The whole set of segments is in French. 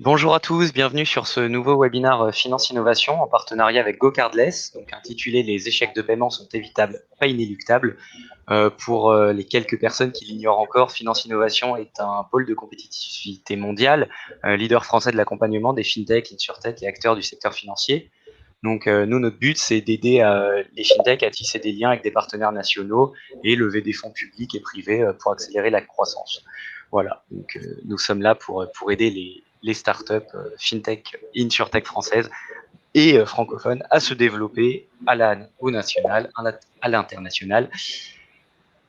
Bonjour à tous, bienvenue sur ce nouveau webinaire Finance Innovation en partenariat avec GoCardless, donc intitulé Les échecs de paiement sont évitables, pas inéluctables. Pour les quelques personnes qui l'ignorent encore, Finance Innovation est un pôle de compétitivité mondiale, leader français de l'accompagnement des fintech, insurtech et acteurs du secteur financier. Donc nous, notre but, c'est d'aider les fintech à tisser des liens avec des partenaires nationaux et lever des fonds publics et privés pour accélérer la croissance. Voilà, donc nous sommes là pour aider les startups fintech, insurtech françaises et francophones à se développer au national, à l'international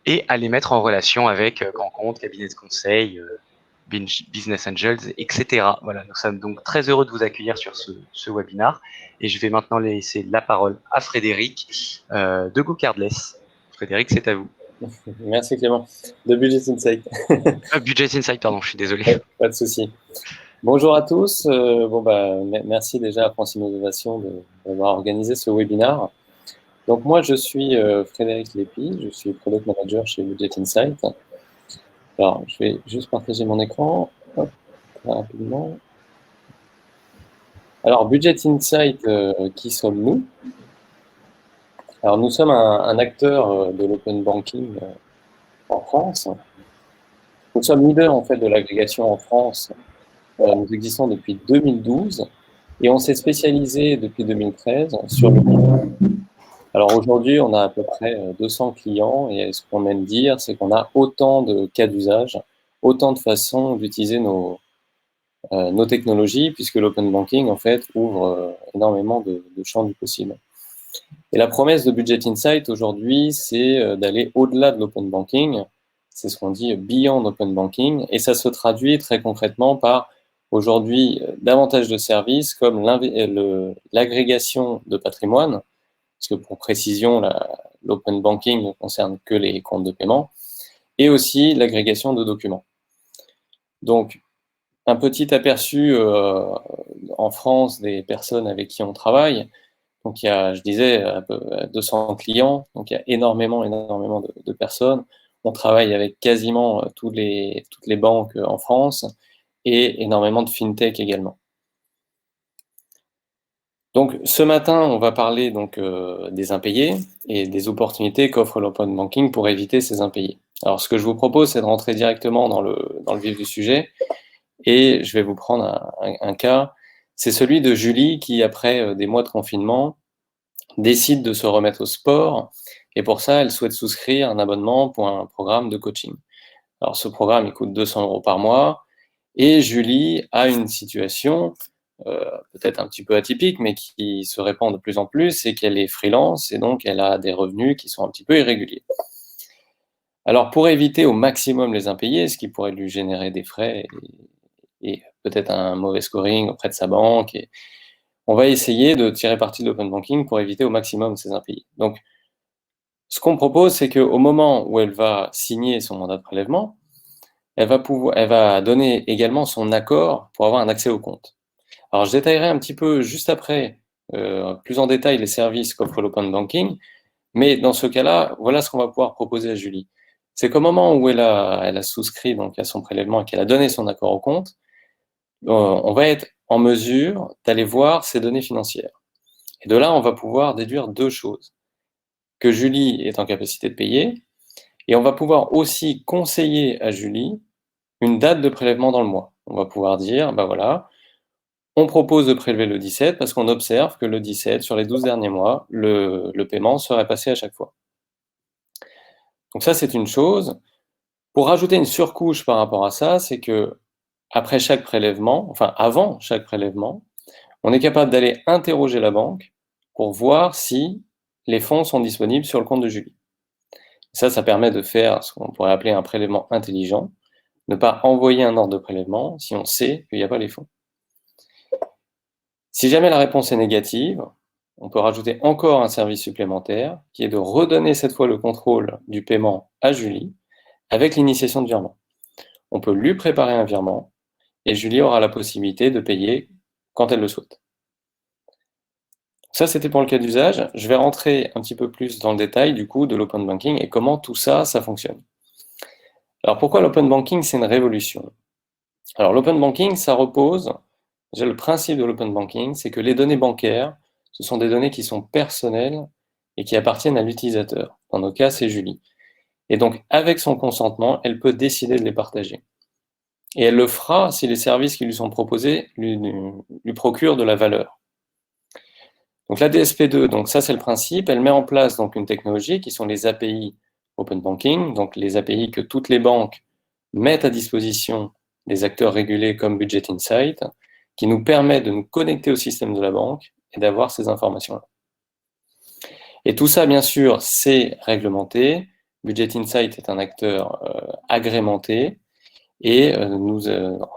et à les mettre en relation avec grands comptes, cabinets de conseil, business angels, etc. Voilà, nous sommes donc très heureux de vous accueillir sur ce webinaire et je vais maintenant laisser la parole à Frédéric de GoCardless. Frédéric, c'est à vous. Merci Clément. De Budget Insight. Budget Insight, pardon, je suis désolé. Pas de souci. Bonjour à tous. Merci déjà à France Innovation d'avoir organisé ce webinaire. Donc moi, je suis Frédéric Lépi, je suis Product Manager chez Budget Insight. Alors, je vais juste partager mon écran. Hop, très rapidement. Alors, Budget Insight, qui sommes-nous? Alors, nous sommes un acteur de l'open banking en France. Nous sommes leaders en fait de l'agrégation en France. Nous existons depuis 2012 et on s'est spécialisé depuis 2013 sur le bilan. Alors aujourd'hui, on a à peu près 200 clients et ce qu'on aime dire, c'est qu'on a autant de cas d'usage, autant de façons d'utiliser nos technologies, puisque l'open banking, en fait, ouvre énormément de champs du possible. Et la promesse de Budget Insight aujourd'hui, c'est d'aller au-delà de l'open banking. C'est ce qu'on dit beyond open banking. Et ça se traduit très concrètement par aujourd'hui davantage de services comme l'agrégation de patrimoine, parce que pour précision, l'open banking ne concerne que les comptes de paiement, et aussi l'agrégation de documents. Donc, un petit aperçu en France des personnes avec qui on travaille. Donc, il y a, je disais, à peu 200 clients, donc il y a énormément de personnes. On travaille avec quasiment toutes les banques en France et énormément de fintech également. Donc, ce matin, on va parler donc des impayés et des opportunités qu'offre l'open banking pour éviter ces impayés. Alors, ce que je vous propose, c'est de rentrer directement dans le vif du sujet et je vais vous prendre un cas. C'est celui de Julie qui, après des mois de confinement, décide de se remettre au sport et pour ça, elle souhaite souscrire un abonnement pour un programme de coaching. Alors, ce programme, il coûte 200 € par mois et Julie a une situation peut-être un petit peu atypique, mais qui se répand de plus en plus, c'est qu'elle est freelance et donc elle a des revenus qui sont un petit peu irréguliers. Alors, pour éviter au maximum les impayés, ce qui pourrait lui générer des frais et peut-être un mauvais scoring auprès de sa banque, et on va essayer de tirer parti de l'open banking pour éviter au maximum ces impayés. Donc, ce qu'on propose, c'est qu'au moment où elle va signer son mandat de prélèvement, elle va donner également son accord pour avoir un accès au compte. Alors, je détaillerai un petit peu juste après, plus en détail, les services qu'offre l'open banking. Mais dans ce cas-là, voilà ce qu'on va pouvoir proposer à Julie. C'est qu'au moment où elle a souscrit donc, à son prélèvement et qu'elle a donné son accord au compte, on va être en mesure d'aller voir ses données financières. Et de là, on va pouvoir déduire deux choses. Que Julie est en capacité de payer, et on va pouvoir aussi conseiller à Julie une date de prélèvement dans le mois. On va pouvoir dire, ben voilà, on propose de prélever le 17 parce qu'on observe que le 17, sur les 12 derniers mois, le paiement serait passé à chaque fois. Donc ça, c'est une chose. Pour rajouter une surcouche par rapport à ça, c'est que après chaque prélèvement, enfin avant chaque prélèvement, on est capable d'aller interroger la banque pour voir si les fonds sont disponibles sur le compte de Julie. Ça permet de faire ce qu'on pourrait appeler un prélèvement intelligent, ne pas envoyer un ordre de prélèvement si on sait qu'il n'y a pas les fonds. Si jamais la réponse est négative, on peut rajouter encore un service supplémentaire qui est de redonner cette fois le contrôle du paiement à Julie avec l'initiation de virement. On peut lui préparer un virement et Julie aura la possibilité de payer quand elle le souhaite. Ça, c'était pour le cas d'usage. Je vais rentrer un petit peu plus dans le détail du coup de l'open banking et comment tout ça, ça fonctionne. Alors pourquoi l'open banking, c'est une révolution? Alors l'open banking, ça repose Déjà, le principe de l'open banking, c'est que les données bancaires, ce sont des données qui sont personnelles et qui appartiennent à l'utilisateur. Dans nos cas, c'est Julie. Et donc, avec son consentement, elle peut décider de les partager. Et elle le fera si les services qui lui sont proposés lui procurent de la valeur. Donc la DSP2, donc ça c'est le principe, elle met en place donc une technologie qui sont les API Open Banking, donc les API que toutes les banques mettent à disposition des acteurs régulés comme Budget Insight, qui nous permet de nous connecter au système de la banque et d'avoir ces informations-là. Et tout ça, bien sûr, c'est réglementé. Budget Insight est un acteur agrémenté et en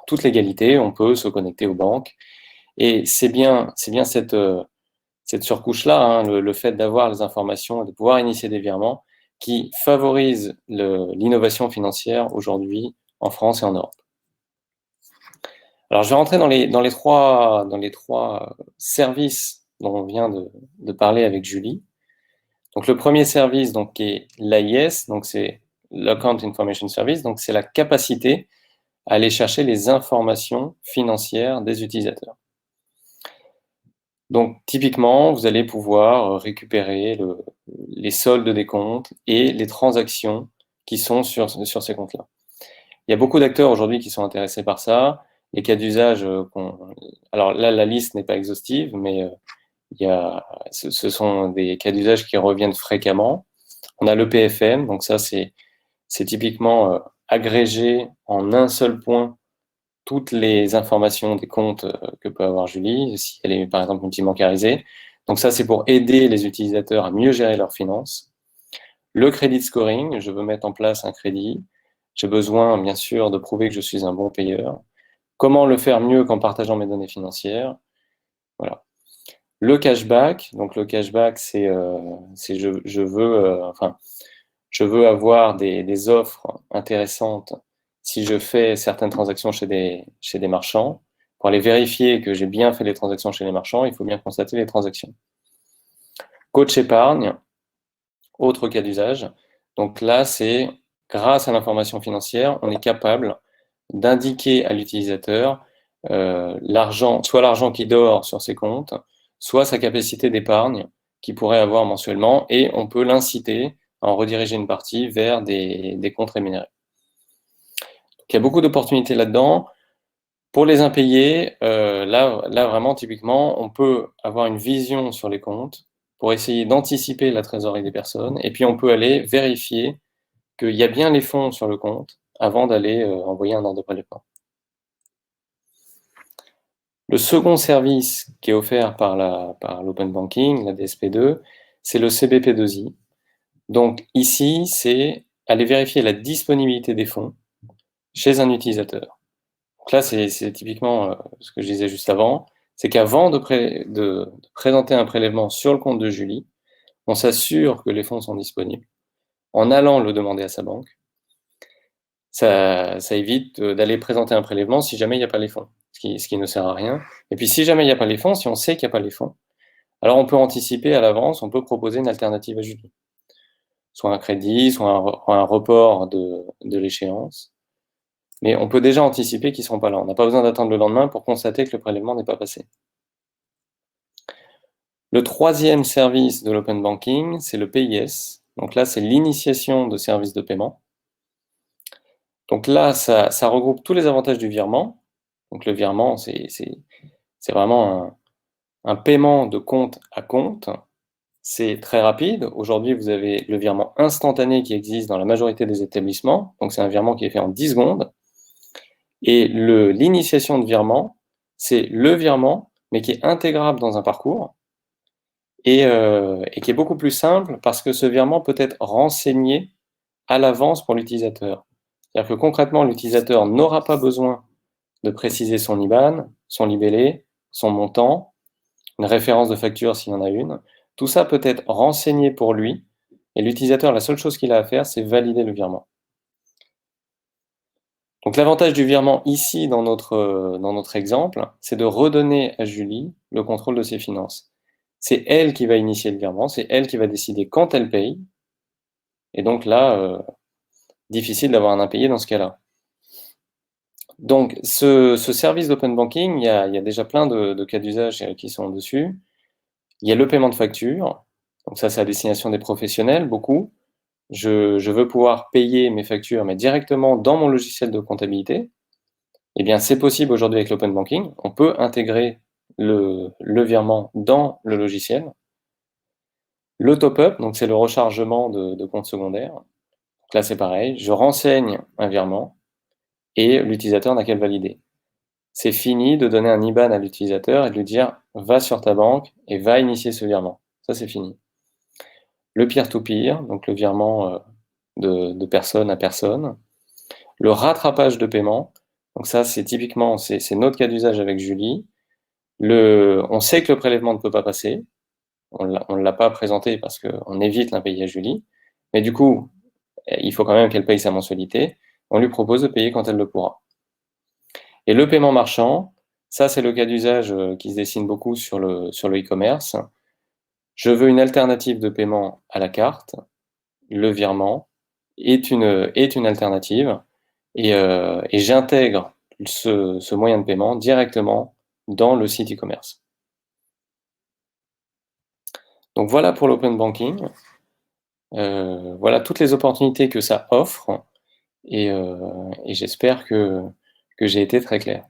toute légalité, on peut se connecter aux banques. Et c'est bien cette surcouche-là, hein, le fait d'avoir les informations et de pouvoir initier des virements, qui favorise l'innovation financière aujourd'hui en France et en Europe. Alors, je vais rentrer dans les trois services dont on vient de parler avec Julie. Donc, le premier service, donc, qui est l'AIS, donc c'est l'Account Information Service, donc c'est la capacité à aller chercher les informations financières des utilisateurs. Donc, typiquement, vous allez pouvoir récupérer les soldes des comptes et les transactions qui sont sur ces comptes-là. Il y a beaucoup d'acteurs aujourd'hui qui sont intéressés par ça. Les cas d'usage, alors là, la liste n'est pas exhaustive, mais ce sont des cas d'usage qui reviennent fréquemment. On a le PFM, donc ça, c'est typiquement agrégé en un seul point toutes les informations des comptes que peut avoir Julie, si elle est par exemple multibancarisée. Donc ça, c'est pour aider les utilisateurs à mieux gérer leurs finances. Le credit scoring, je veux mettre en place un crédit. J'ai besoin, bien sûr, de prouver que je suis un bon payeur. Comment le faire mieux qu'en partageant mes données financières? Voilà. Le cashback, donc le cashback, c'est je veux avoir des offres intéressantes si je fais certaines transactions chez des marchands. Pour aller vérifier que j'ai bien fait les transactions chez les marchands, il faut bien constater les transactions. Coach épargne, autre cas d'usage. Donc là, c'est grâce à l'information financière, on est capable d'indiquer à l'utilisateur soit l'argent qui dort sur ses comptes, soit sa capacité d'épargne qu'il pourrait avoir mensuellement, et on peut l'inciter à en rediriger une partie vers des comptes rémunérés. Donc, il y a beaucoup d'opportunités là-dedans. Pour les impayés, là vraiment, typiquement, on peut avoir une vision sur les comptes pour essayer d'anticiper la trésorerie des personnes, et puis on peut aller vérifier qu'il y a bien les fonds sur le compte avant d'aller envoyer un ordre de prélèvement. Le second service qui est offert par l'Open Banking, la DSP2, c'est le CBP2I. Donc ici, c'est aller vérifier la disponibilité des fonds chez un utilisateur. Donc là, c'est typiquement ce que je disais juste avant, c'est qu'avant de présenter un prélèvement sur le compte de Julie, on s'assure que les fonds sont disponibles en allant le demander à sa banque. Ça évite d'aller présenter un prélèvement si jamais il n'y a pas les fonds, ce qui ne sert à rien. Et puis si jamais il n'y a pas les fonds, si on sait qu'il n'y a pas les fonds, alors on peut anticiper à l'avance, on peut proposer une alternative à Julie. Soit un crédit, soit un report de l'échéance. Mais on peut déjà anticiper qu'ils ne seront pas là. On n'a pas besoin d'attendre le lendemain pour constater que le prélèvement n'est pas passé. Le troisième service de l'Open Banking, c'est le PIS. Donc là, c'est l'initiation de services de paiement. Donc là, ça regroupe tous les avantages du virement. Donc le virement, c'est vraiment un paiement de compte à compte. C'est très rapide. Aujourd'hui, vous avez le virement instantané qui existe dans la majorité des établissements. Donc c'est un virement qui est fait en 10 secondes. Et l'initiation de virement, c'est le virement, mais qui est intégrable dans un parcours et qui est beaucoup plus simple parce que ce virement peut être renseigné à l'avance pour l'utilisateur. C'est-à-dire que concrètement, l'utilisateur n'aura pas besoin de préciser son IBAN, son libellé, son montant, une référence de facture s'il y en a une. Tout ça peut être renseigné pour lui et l'utilisateur, la seule chose qu'il a à faire, c'est valider le virement. Donc l'avantage du virement ici, dans notre exemple, c'est de redonner à Julie le contrôle de ses finances. C'est elle qui va initier le virement, c'est elle qui va décider quand elle paye. Et donc là, difficile d'avoir un impayé dans ce cas-là. Donc, ce service d'open banking, il y a déjà plein de cas d'usage qui sont dessus. Il y a le paiement de factures. Donc ça, c'est à destination des professionnels, beaucoup. Je veux pouvoir payer mes factures, mais directement dans mon logiciel de comptabilité. Eh bien, c'est possible aujourd'hui avec l'open banking. On peut intégrer le virement dans le logiciel. Le top-up, donc c'est le rechargement de compte secondaire. Donc là, c'est pareil. Je renseigne un virement et l'utilisateur n'a qu'à le valider. C'est fini de donner un IBAN à l'utilisateur et de lui dire « va sur ta banque et va initier ce virement ». Ça, c'est fini. Le peer-to-peer, donc le virement de personne à personne. Le rattrapage de paiement, donc ça, c'est typiquement, c'est notre cas d'usage avec Julie. On sait que le prélèvement ne peut pas passer. On ne l'a pas présenté parce qu'on évite l'impayé à Julie. Mais du coup, il faut quand même qu'elle paye sa mensualité. On lui propose de payer quand elle le pourra. Et le paiement marchand, ça, c'est le cas d'usage qui se dessine beaucoup sur le e-commerce. Je veux une alternative de paiement à la carte. Le virement est une alternative et j'intègre ce moyen de paiement directement dans le site e-commerce. Donc voilà pour l'open banking. Voilà toutes les opportunités que ça offre et j'espère que j'ai été très clair.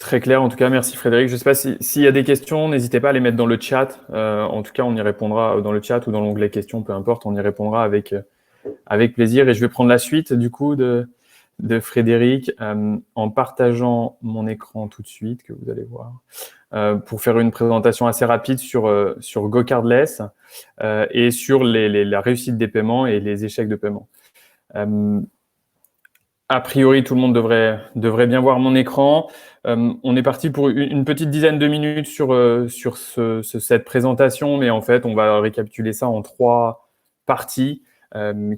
Très clair, en tout cas, merci Frédéric. Je ne sais pas s'il y a des questions, n'hésitez pas à les mettre dans le chat. En tout cas, on y répondra dans le chat ou dans l'onglet questions, peu importe, on y répondra avec plaisir. Et je vais prendre la suite du coup de Frédéric en partageant mon écran tout de suite, que vous allez voir, pour faire une présentation assez rapide sur GoCardless et sur la réussite des paiements et les échecs de paiement. A priori, tout le monde devrait bien voir mon écran. On est parti pour une petite dizaine de minutes sur cette présentation, mais en fait, on va récapituler ça en 3 parties.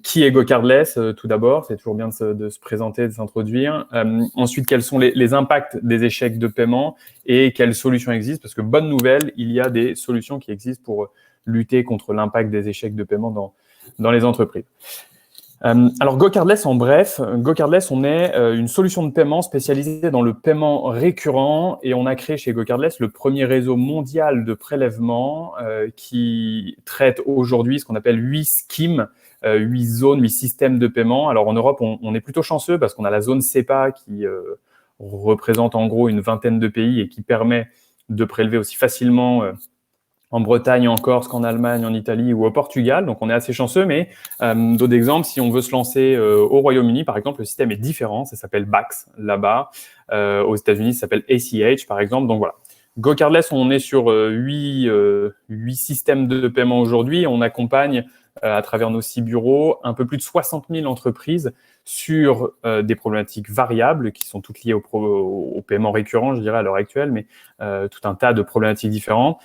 Qui est GoCardless, tout d'abord, c'est toujours bien de se présenter, de s'introduire. Ensuite, quels sont les impacts des échecs de paiement et quelles solutions existent, parce que bonne nouvelle, il y a des solutions qui existent pour lutter contre l'impact des échecs de paiement dans les entreprises. Alors, GoCardless, en bref, GoCardless, on est une solution de paiement spécialisée dans le paiement récurrent et on a créé chez GoCardless le premier réseau mondial de prélèvement qui traite aujourd'hui ce qu'on appelle 8 schemes, 8 zones, 8 systèmes de paiement. Alors, en Europe, on est plutôt chanceux parce qu'on a la zone SEPA qui représente en gros une vingtaine de pays et qui permet de prélever aussi facilement en Bretagne, en Corse, qu'en Allemagne, en Italie ou au Portugal. Donc, on est assez chanceux. Mais d'autres exemples, si on veut se lancer au Royaume-Uni, par exemple, le système est différent. Ça s'appelle BACS là-bas. Aux États-Unis, ça s'appelle ACH, par exemple. Donc, voilà. GoCardless, on est sur 8 systèmes de paiement aujourd'hui. On accompagne à travers nos 6 bureaux un peu plus de 60 000 entreprises sur des problématiques variables qui sont toutes liées au paiement récurrent, je dirais, à l'heure actuelle, mais tout un tas de problématiques différentes.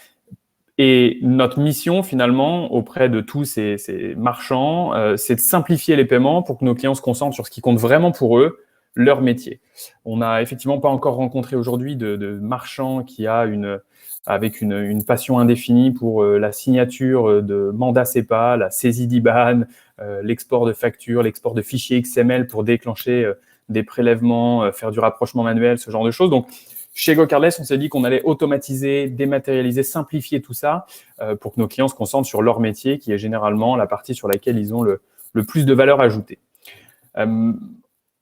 Et notre mission, finalement, auprès de tous ces marchands, c'est de simplifier les paiements pour que nos clients se concentrent sur ce qui compte vraiment pour eux, leur métier. On n'a effectivement pas encore rencontré aujourd'hui de marchand qui a avec une passion indéfinie pour la signature de mandats SEPA, la saisie d'IBAN, l'export de factures, l'export de fichiers XML pour déclencher des prélèvements, faire du rapprochement manuel, ce genre de choses. Donc, chez GoCardless, on s'est dit qu'on allait automatiser, dématérialiser, simplifier tout ça pour que nos clients se concentrent sur leur métier, qui est généralement la partie sur laquelle ils ont le plus de valeur ajoutée.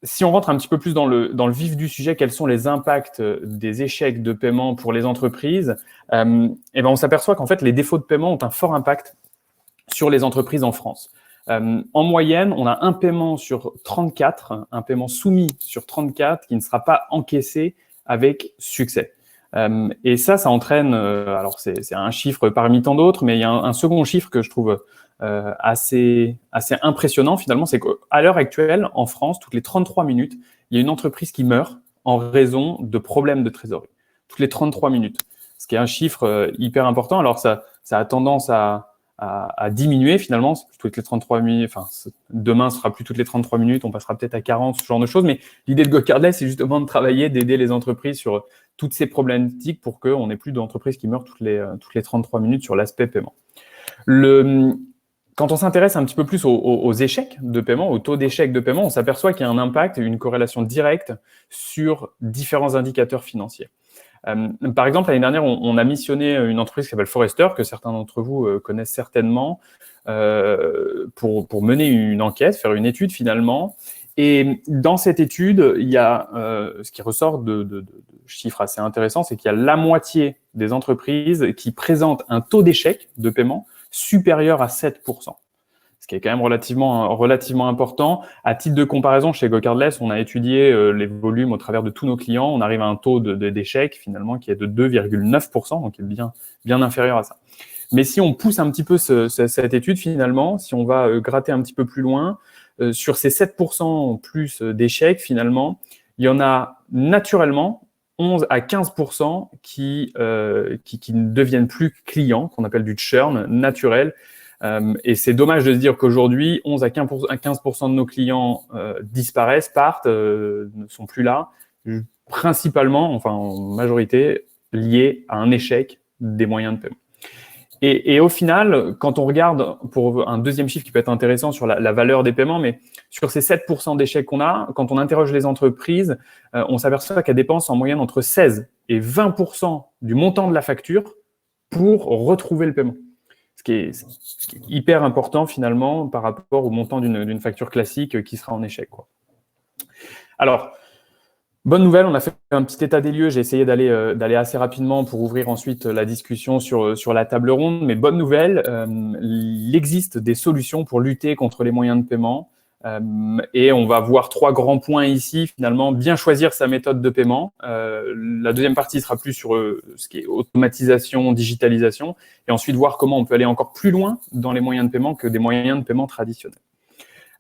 Si on rentre un petit peu plus dans le vif du sujet, quels sont les impacts des échecs de paiement pour les entreprises, on s'aperçoit qu'en fait, les défauts de paiement ont un fort impact sur les entreprises en France. En moyenne, on a un paiement sur 34, un paiement soumis sur 34 qui ne sera pas encaissé avec succès. Et ça entraîne, alors c'est un chiffre parmi tant d'autres, mais il y a un second chiffre que je trouve assez impressionnant finalement, c'est qu'à l'heure actuelle, en France, toutes les 33 minutes, il y a une entreprise qui meurt en raison de problèmes de trésorerie. Toutes les 33 minutes, ce qui est un chiffre hyper important. Alors ça a tendance à diminuer finalement, toutes les 33 minutes, enfin demain ce sera plus toutes les 33 minutes, on passera peut-être à 40, ce genre de choses, mais l'idée de GoCardless, c'est justement de travailler, d'aider les entreprises sur toutes ces problématiques pour qu'on n'ait plus d'entreprises qui meurent toutes les 33 minutes sur l'aspect paiement. Quand on s'intéresse un petit peu plus aux échecs de paiement, au taux d'échec de paiement, on s'aperçoit qu'il y a un impact, une corrélation directe sur différents indicateurs financiers. Par exemple, l'année dernière, on a missionné une entreprise qui s'appelle Forrester, que certains d'entre vous connaissent certainement, pour mener une enquête, faire une étude finalement. Et dans cette étude, il y a ce qui ressort de chiffres assez intéressants, c'est qu'il y a la moitié des entreprises qui présentent un taux d'échec de paiement supérieur à 7%. Ce qui est quand même relativement important. À titre de comparaison, chez GoCardless, on a étudié les volumes au travers de tous nos clients. On arrive à un taux d'échec finalement qui est de 2,9%, donc qui est bien inférieur à ça. Mais si on pousse un petit peu cette étude finalement, si on va gratter un petit peu plus loin, sur ces 7% plus d'échecs finalement, il y en a naturellement 11 à 15% qui ne deviennent plus clients, qu'on appelle du churn naturel. Et c'est dommage de se dire qu'aujourd'hui, 11 à 15% de nos clients disparaissent, partent, ne sont plus là, principalement, enfin en majorité, liés à un échec des moyens de paiement. Et au final, quand on regarde, pour un deuxième chiffre qui peut être intéressant sur la valeur des paiements, mais sur ces 7% d'échecs qu'on a, quand on interroge les entreprises, on s'aperçoit qu'elles dépensent en moyenne entre 16 et 20% du montant de la facture pour retrouver le paiement. Ce qui est hyper important finalement par rapport au montant d'une facture classique qui sera en échec, quoi. Alors, bonne nouvelle, on a fait un petit état des lieux. J'ai essayé d'aller assez rapidement pour ouvrir ensuite la discussion sur la table ronde. Mais bonne nouvelle, il existe des solutions pour lutter contre les moyens de paiement. Et on va voir 3 grands points ici. Finalement, bien choisir sa méthode de paiement. La deuxième partie sera plus sur ce qui est automatisation, digitalisation. Et ensuite, voir comment on peut aller encore plus loin dans les moyens de paiement que des moyens de paiement traditionnels.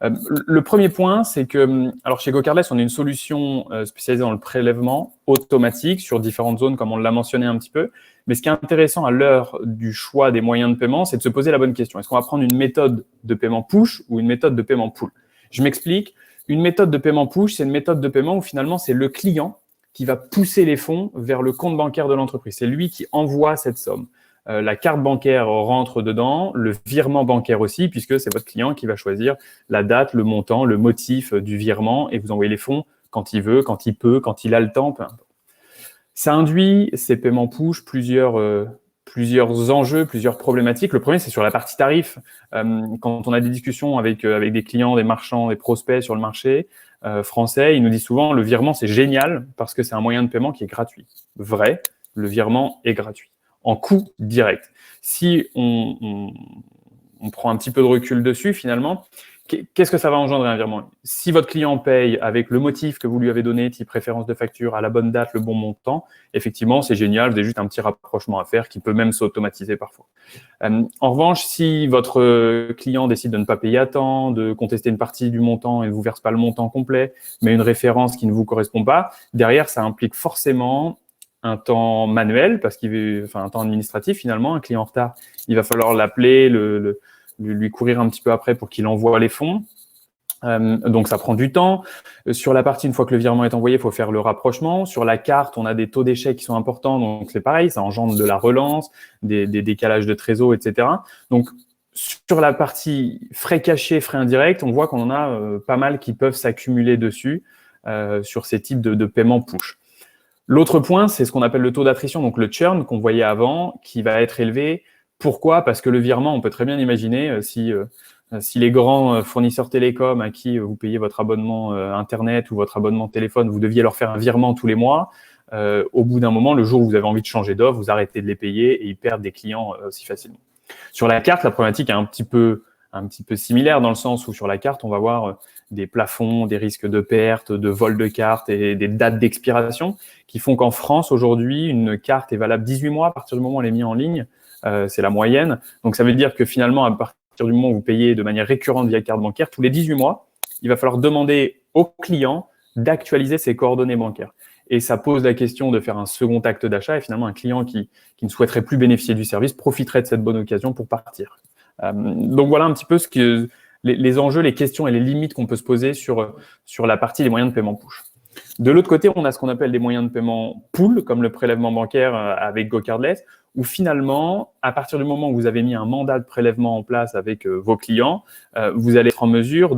Le premier point, c'est que, alors chez GoCardless, on a une solution spécialisée dans le prélèvement automatique sur différentes zones, comme on l'a mentionné un petit peu. Mais ce qui est intéressant à l'heure du choix des moyens de paiement, c'est de se poser la bonne question. Est-ce qu'on va prendre une méthode de paiement push ou une méthode de paiement pull? Je m'explique. Une méthode de paiement push, c'est une méthode de paiement où finalement, c'est le client qui va pousser les fonds vers le compte bancaire de l'entreprise. C'est lui qui envoie cette somme. La carte bancaire rentre dedans, le virement bancaire aussi, puisque c'est votre client qui va choisir la date, le montant, le motif du virement et vous envoyez les fonds quand il veut, quand il peut, quand il a le temps, peu importe. Ça induit, ces paiements push, plusieurs enjeux, plusieurs problématiques. Le premier, c'est sur la partie tarif. Quand on a des discussions avec des clients, des marchands, des prospects sur le marché français, ils nous disent souvent le virement, c'est génial parce que c'est un moyen de paiement qui est gratuit. Vrai, le virement est gratuit en coût direct. Si on prend un petit peu de recul dessus, finalement, qu'est-ce que ça va engendrer un virement? Si votre client paye avec le motif que vous lui avez donné, type préférence de facture, à la bonne date, le bon montant, effectivement, c'est génial, vous avez juste un petit rapprochement à faire qui peut même s'automatiser parfois. En revanche, si votre client décide de ne pas payer à temps, de contester une partie du montant et ne vous verse pas le montant complet, mais une référence qui ne vous correspond pas, derrière, ça implique forcément un temps manuel, un temps administratif finalement. Un client en retard, il va falloir l'appeler, lui courir un petit peu après pour qu'il envoie les fonds. Donc ça prend du temps. Sur la partie, une fois que le virement est envoyé, il faut faire le rapprochement. Sur la carte, on a des taux d'échec qui sont importants, donc c'est pareil, ça engendre de la relance, des décalages de trésor, etc. Donc sur la partie frais cachés, frais indirects, on voit qu'on en a pas mal qui peuvent s'accumuler dessus sur ces types de paiements push. L'autre point, c'est ce qu'on appelle le taux d'attrition, donc le churn qu'on voyait avant, qui va être élevé. Pourquoi? Parce que le virement, on peut très bien imaginer, si les grands fournisseurs télécoms à qui vous payez votre abonnement Internet ou votre abonnement téléphone, vous deviez leur faire un virement tous les mois, au bout d'un moment, le jour où vous avez envie de changer d'offre, vous arrêtez de les payer et ils perdent des clients aussi facilement. Sur la carte, la problématique est un petit peu similaire dans le sens où sur la carte, on va voir des plafonds, des risques de perte, de vol de carte et des dates d'expiration qui font qu'en France, aujourd'hui, une carte est valable 18 mois à partir du moment où elle est mise en ligne. C'est la moyenne. Donc, ça veut dire que finalement, à partir du moment où vous payez de manière récurrente via carte bancaire, tous les 18 mois, il va falloir demander au client d'actualiser ses coordonnées bancaires. Et ça pose la question de faire un second acte d'achat et finalement, un client qui ne souhaiterait plus bénéficier du service profiterait de cette bonne occasion pour partir. Donc, voilà un petit peu les enjeux, les questions et les limites qu'on peut se poser sur la partie des moyens de paiement push. De l'autre côté, on a ce qu'on appelle des moyens de paiement pull, comme le prélèvement bancaire avec GoCardless, où finalement, à partir du moment où vous avez mis un mandat de prélèvement en place avec vos clients, vous allez être en mesure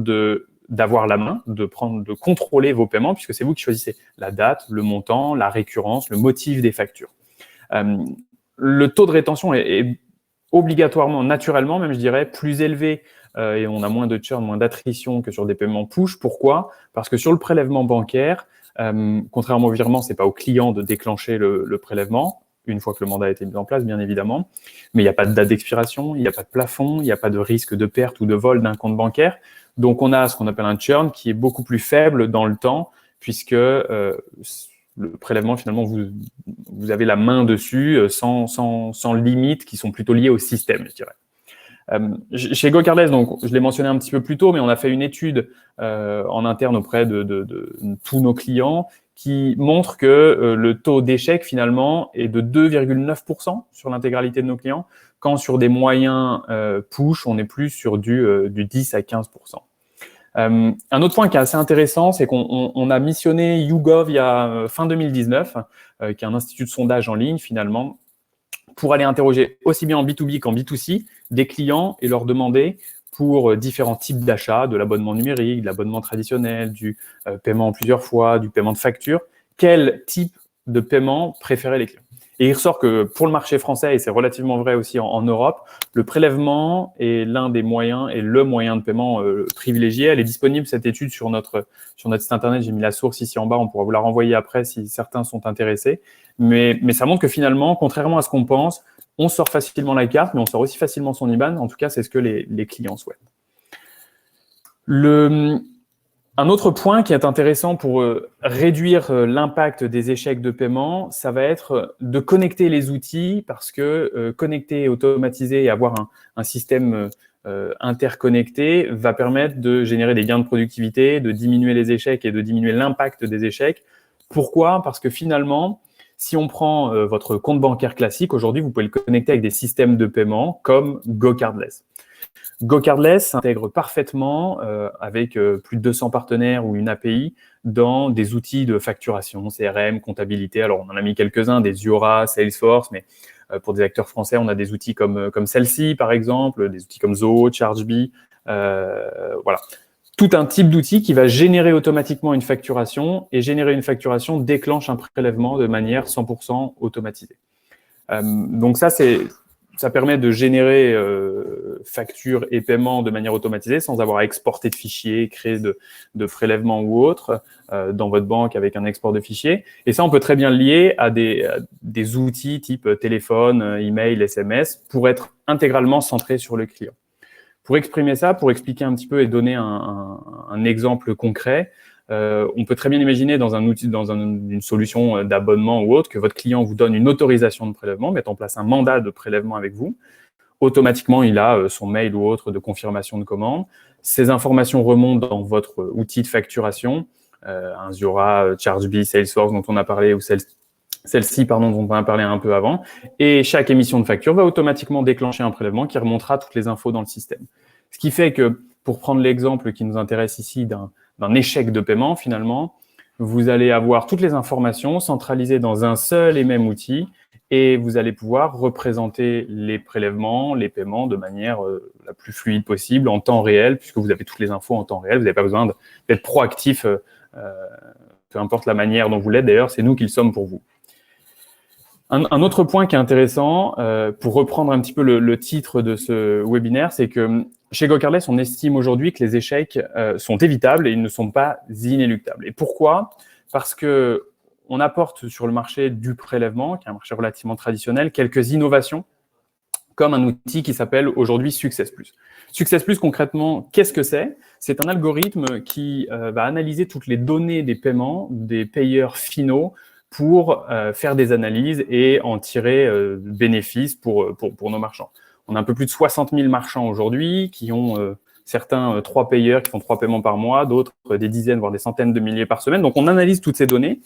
d'avoir la main, de contrôler vos paiements, puisque c'est vous qui choisissez la date, le montant, la récurrence, le motif des factures. Le taux de rétention est obligatoirement, naturellement, même je dirais, plus élevé et on a moins de churn, moins d'attrition que sur des paiements push. Pourquoi? Parce que sur le prélèvement bancaire, contrairement au virement, c'est pas au client de déclencher le prélèvement, une fois que le mandat a été mis en place, bien évidemment. Mais il n'y a pas de date d'expiration, il n'y a pas de plafond, il n'y a pas de risque de perte ou de vol d'un compte bancaire. Donc, on a ce qu'on appelle un churn qui est beaucoup plus faible dans le temps, puisque le prélèvement, finalement, vous avez la main dessus sans limites qui sont plutôt liées au système, je dirais. Chez GoCardless, donc, je l'ai mentionné un petit peu plus tôt, mais on a fait une étude en interne auprès de tous nos clients qui montre que le taux d'échec, finalement, est de 2,9% sur l'intégralité de nos clients, quand sur des moyens push, on est plus sur du 10 à 15%. Un autre point qui est assez intéressant, c'est qu'on a missionné YouGov il y a fin 2019, qui est un institut de sondage en ligne, finalement, pour aller interroger aussi bien en B2B qu'en B2C des clients et leur demander pour différents types d'achats, de l'abonnement numérique, de l'abonnement traditionnel, du paiement en plusieurs fois, du paiement de facture, quel type de paiement préféraient les clients. Et il ressort que pour le marché français, et c'est relativement vrai aussi en Europe, le prélèvement est l'un des moyens et le moyen de paiement privilégié. Elle est disponible, cette étude, sur notre site internet. J'ai mis la source ici en bas, on pourra vous la renvoyer après si certains sont intéressés. Mais ça montre que finalement, contrairement à ce qu'on pense, on sort facilement la carte, mais on sort aussi facilement son IBAN. En tout cas, c'est ce que les clients souhaitent. Un autre point qui est intéressant pour réduire l'impact des échecs de paiement, ça va être de connecter les outils, parce que connecter, automatiser et avoir un système interconnecté va permettre de générer des gains de productivité, de diminuer les échecs et de diminuer l'impact des échecs. Pourquoi? Parce que finalement, si on prend votre compte bancaire classique, aujourd'hui, vous pouvez le connecter avec des systèmes de paiement comme GoCardless. GoCardless s'intègre parfaitement avec plus de 200 partenaires ou une API dans des outils de facturation, CRM, comptabilité. Alors, on en a mis quelques-uns, des Zuora, Salesforce, mais pour des acteurs français, on a des outils comme celle-ci, par exemple, des outils comme Zoho, ChargeBee, voilà. Tout un type d'outil qui va générer automatiquement une facturation, et générer une facturation déclenche un prélèvement de manière 100% automatisée. Donc ça permet de générer factures et paiements de manière automatisée sans avoir à exporter de fichiers, créer de prélèvements ou autres dans votre banque avec un export de fichiers. Et ça, on peut très bien le lier à des outils type téléphone, email, SMS pour être intégralement centré sur le client. Pour exprimer ça, pour expliquer un petit peu et donner un exemple concret, on peut très bien imaginer dans un outil, une solution d'abonnement ou autre, que votre client vous donne une autorisation de prélèvement, mette en place un mandat de prélèvement avec vous. Automatiquement, il a son mail ou autre de confirmation de commande. Ces informations remontent dans votre outil de facturation, un Zuora, ChargeBee, Salesforce dont on a parlé, ou celle-ci, pardon, dont on a parlé un peu avant. Et chaque émission de facture va automatiquement déclencher un prélèvement qui remontera toutes les infos dans le système. Ce qui fait que, pour prendre l'exemple qui nous intéresse ici d'un échec de paiement, finalement, vous allez avoir toutes les informations centralisées dans un seul et même outil, et vous allez pouvoir représenter les prélèvements, les paiements de manière la plus fluide possible, en temps réel, puisque vous avez toutes les infos en temps réel. Vous n'avez pas besoin d'être proactif, peu importe la manière dont vous l'êtes. D'ailleurs, c'est nous qui le sommes pour vous. Un autre point qui est intéressant, pour reprendre un petit peu le titre de ce webinaire, c'est que chez GoCardless, on estime aujourd'hui que les échecs sont évitables et ils ne sont pas inéluctables. Et pourquoi? Parce que on apporte sur le marché du prélèvement, qui est un marché relativement traditionnel, quelques innovations, comme un outil qui s'appelle aujourd'hui Success+. Success+, concrètement, qu'est-ce que c'est? C'est un algorithme qui va analyser toutes les données des paiements des payeurs finaux pour faire des analyses et en tirer bénéfice pour nos marchands. On a un peu plus de 60 000 marchands aujourd'hui qui ont certains 3 payeurs qui font 3 paiements par mois, d'autres des dizaines, voire des centaines de milliers par semaine. Donc, on analyse toutes ces données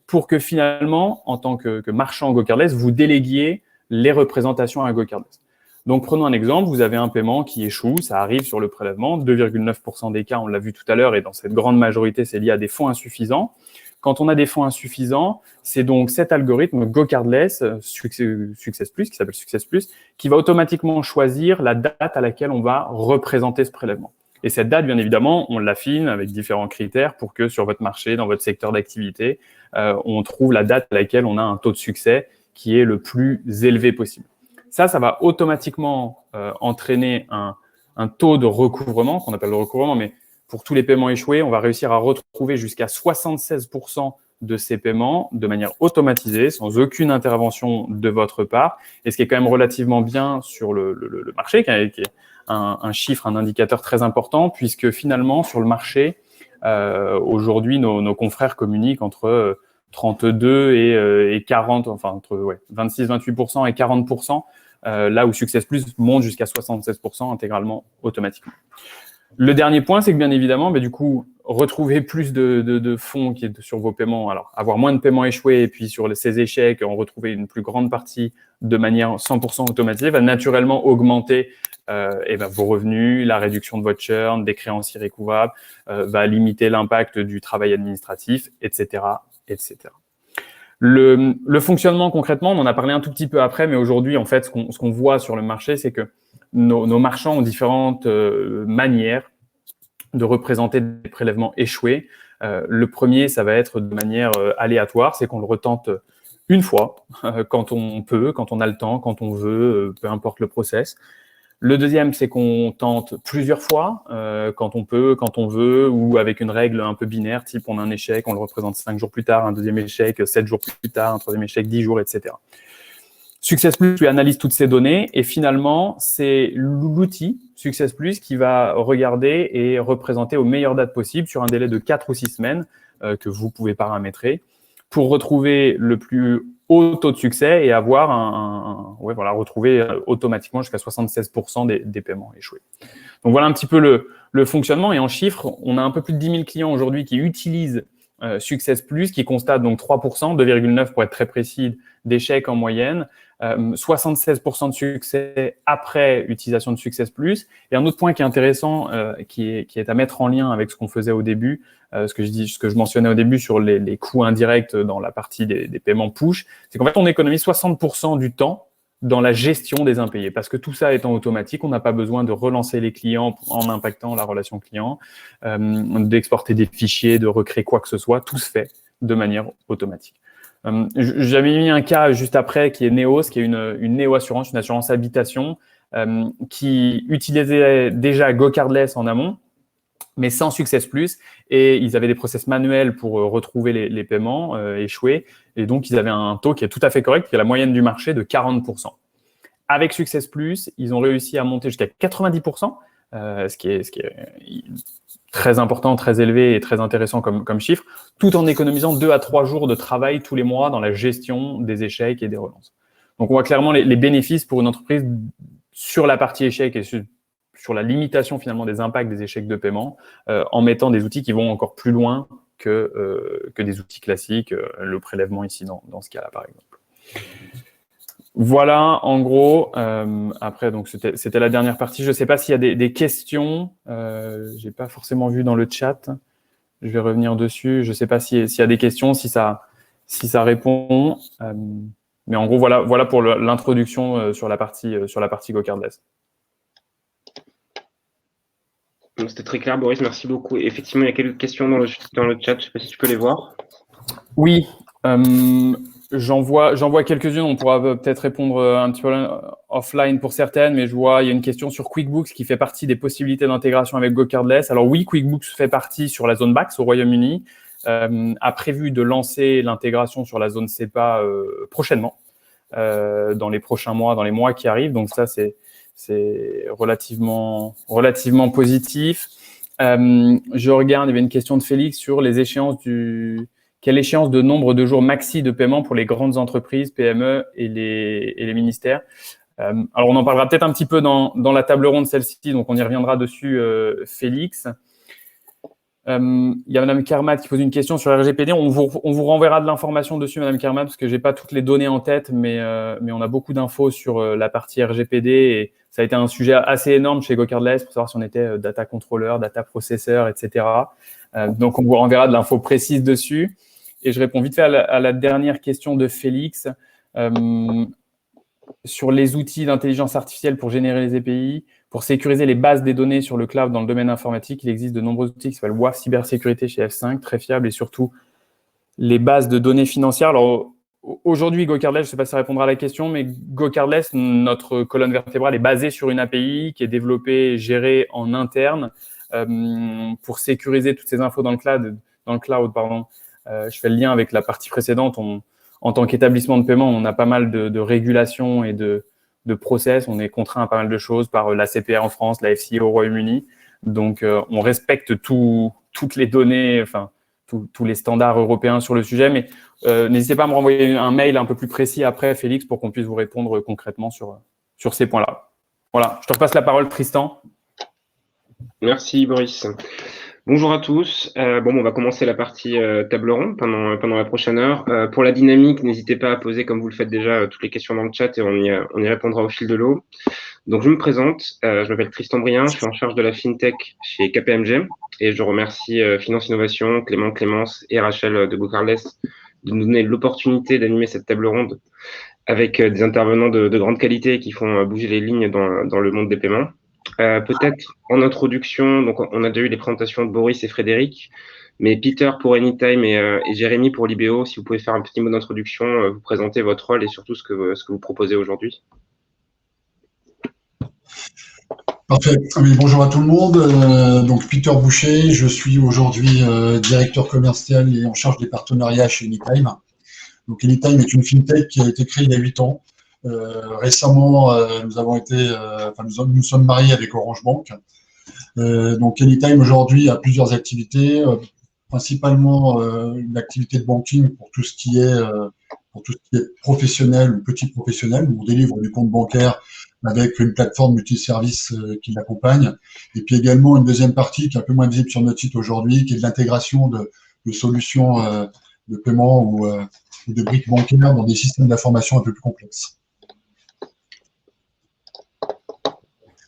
pour que finalement, en tant que marchand GoCardless, vous déléguiez les représentations à GoCardless. Donc, prenons un exemple, vous avez un paiement qui échoue, ça arrive sur le prélèvement, 2,9% des cas, on l'a vu tout à l'heure, et dans cette grande majorité, c'est lié à des fonds insuffisants. Quand on a des fonds insuffisants, c'est donc cet algorithme GoCardless, Success Plus, qui s'appelle Success Plus, qui va automatiquement choisir la date à laquelle on va représenter ce prélèvement. Et cette date, bien évidemment, on l'affine avec différents critères pour que sur votre marché, dans votre secteur d'activité, on trouve la date à laquelle on a un taux de succès qui est le plus élevé possible. Ça va automatiquement entraîner un taux de recouvrement, qu'on appelle le recouvrement, mais pour tous les paiements échoués, on va réussir à retrouver jusqu'à 76% de ces paiements de manière automatisée, sans aucune intervention de votre part. Et ce qui est quand même relativement bien sur le marché, qui est un chiffre, un indicateur très important, puisque finalement, sur le marché, aujourd'hui, nos confrères communiquent entre 32 et 40, enfin entre 26-28% et 40%, là où Success Plus monte jusqu'à 76% intégralement automatiquement. Le dernier point, c'est que bien évidemment, du coup, retrouver plus de fonds qui est sur vos paiements, alors avoir moins de paiements échoués et puis sur ces échecs, en retrouver une plus grande partie de manière 100% automatisée, va naturellement augmenter vos revenus, la réduction de votre churn, des créances irrécouvrables, va limiter l'impact du travail administratif, etc., etc. Le fonctionnement concrètement, on en a parlé un tout petit peu après, mais aujourd'hui, en fait, ce qu'on voit sur le marché, c'est que nos marchands ont différentes manières de représenter des prélèvements échoués. Le premier, ça va être de manière aléatoire, c'est qu'on le retente une fois, quand on peut, quand on a le temps, quand on veut, peu importe le process. Le deuxième, c'est qu'on tente plusieurs fois, quand on peut, quand on veut, ou avec une règle un peu binaire, type on a un échec, on le représente 5 jours plus tard, un deuxième échec 7 jours plus tard, un troisième échec 10 jours, etc. Success Plus lui analyse toutes ces données et finalement, c'est l'outil Success Plus qui va regarder et représenter aux meilleures dates possibles sur un délai de 4 ou 6 semaines que vous pouvez paramétrer pour retrouver le plus haut taux de succès et avoir retrouver automatiquement jusqu'à 76% des paiements échoués. Donc voilà un petit peu le fonctionnement. Et en chiffres, on a un peu plus de 10 000 clients aujourd'hui qui utilisent Success Plus, qui constate donc 3%, 2,9 pour être très précis, d'échecs en moyenne, 76% de succès après utilisation de Success Plus. Et un autre point qui est intéressant, qui est à mettre en lien avec ce qu'on faisait au début, ce que je mentionnais au début sur les coûts indirects dans la partie des paiements push, c'est qu'en fait, on économise 60% du temps dans la gestion des impayés. Parce que tout ça étant automatique, on n'a pas besoin de relancer les clients en impactant la relation client, d'exporter des fichiers, de recréer quoi que ce soit. Tout se fait de manière automatique. J'avais mis un cas juste après qui est Neos, qui est une néo-assurance, une assurance habitation, qui utilisait déjà GoCardless en amont, mais sans Success Plus, et ils avaient des process manuels pour retrouver les paiements échoués, et donc ils avaient un taux qui est tout à fait correct, qui est la moyenne du marché de 40%. Avec Success Plus, ils ont réussi à monter jusqu'à 90%, ce qui est très important, très élevé et très intéressant comme chiffre, tout en économisant 2 à 3 jours de travail tous les mois dans la gestion des échecs et des relances. Donc on voit clairement les bénéfices pour une entreprise sur la partie échec et sur la limitation finalement des impacts des échecs de paiement, en mettant des outils qui vont encore plus loin que des outils classiques, le prélèvement ici dans ce cas-là par exemple. Voilà, en gros, après, donc c'était la dernière partie. Je ne sais pas s'il y a des questions. Je n'ai pas forcément vu dans le chat. Je vais revenir dessus. Je ne sais pas s'il y a des questions, si ça répond. Mais en gros, voilà pour l'introduction sur la partie GoCardless. C'était très clair, Boris. Merci beaucoup. Effectivement, il y a quelques questions dans le chat. Je ne sais pas si tu peux les voir. Oui. J'en vois quelques-unes, on pourra peut-être répondre un petit peu offline pour certaines, mais je vois, il y a une question sur QuickBooks qui fait partie des possibilités d'intégration avec GoCardless. Alors oui, QuickBooks fait partie sur la zone BACS au Royaume-Uni, a prévu de lancer l'intégration sur la zone CEPA prochainement, dans les prochains mois, dans les mois qui arrivent. Donc ça, c'est relativement positif. Je regarde, il y avait une question de Félix sur les échéances quelle échéance de nombre de jours maxi de paiement pour les grandes entreprises, PME et les ministères? Alors, on en parlera peut-être un petit peu dans la table ronde celle-ci, donc on y reviendra dessus, Félix. Il y a Madame Kermat qui pose une question sur RGPD. On vous renverra de l'information dessus, Madame Kermat, parce que j'ai pas toutes les données en tête, mais on a beaucoup d'infos sur la partie RGPD et ça a été un sujet assez énorme chez GoCardless pour savoir si on était data controller, data processeur, etc. Donc, on vous renverra de l'info précise dessus. Et je réponds vite fait à la dernière question de Félix sur les outils d'intelligence artificielle pour générer les API. Pour sécuriser les bases des données sur le cloud dans le domaine informatique, il existe de nombreux outils qui s'appellent WAF Cybersécurité chez F5, très fiables, et surtout les bases de données financières. Alors, aujourd'hui, GoCardless, je ne sais pas si ça répondra à la question, mais GoCardless, notre colonne vertébrale est basée sur une API qui est développée et gérée en interne pour sécuriser toutes ces infos dans le cloud. Je fais le lien avec la partie précédente. En tant qu'établissement de paiement, on a pas mal de régulations et de process. On est contraint à pas mal de choses par la CPR en France, la FCA au Royaume-Uni. Donc, on respecte toutes les données, enfin, tous les standards européens sur le sujet. Mais n'hésitez pas à me renvoyer un mail un peu plus précis après, Félix, pour qu'on puisse vous répondre concrètement sur ces points-là. Voilà, je te repasse la parole, Tristan. Merci, Boris. Bonjour à tous. On va commencer la partie table ronde pendant la prochaine heure. Pour la dynamique, n'hésitez pas à poser, comme vous le faites déjà, toutes les questions dans le chat et on y répondra au fil de l'eau. Donc, je me présente. Je m'appelle Tristan Brien. Je suis en charge de la FinTech chez KPMG et je remercie Finance Innovation, Clémence et Rachel de GoCardless de nous donner l'opportunité d'animer cette table ronde avec des intervenants de grande qualité qui font bouger les lignes dans le monde des paiements. Peut-être en introduction, donc on a déjà eu les présentations de Boris et Frédéric, mais Peter pour Anytime et Jérémy pour Libéo, si vous pouvez faire un petit mot d'introduction, vous présenter votre rôle et surtout ce que vous proposez aujourd'hui. Parfait. Oui, bonjour à tout le monde. Donc Peter Boucher, je suis aujourd'hui directeur commercial et en charge des partenariats chez Anytime. Donc Anytime est une fintech qui a été créée il y a 8 ans. Récemment, nous sommes mariés avec Orange Bank. Donc Anytime aujourd'hui a plusieurs activités, principalement une activité de banking pour tout ce qui est professionnel ou petit professionnel, où on délivre du compte bancaire avec une plateforme multiservice qui l'accompagne. Et puis également une deuxième partie qui est un peu moins visible sur notre site aujourd'hui, qui est de l'intégration de solutions de paiement ou de briques bancaires dans des systèmes d'information un peu plus complexes.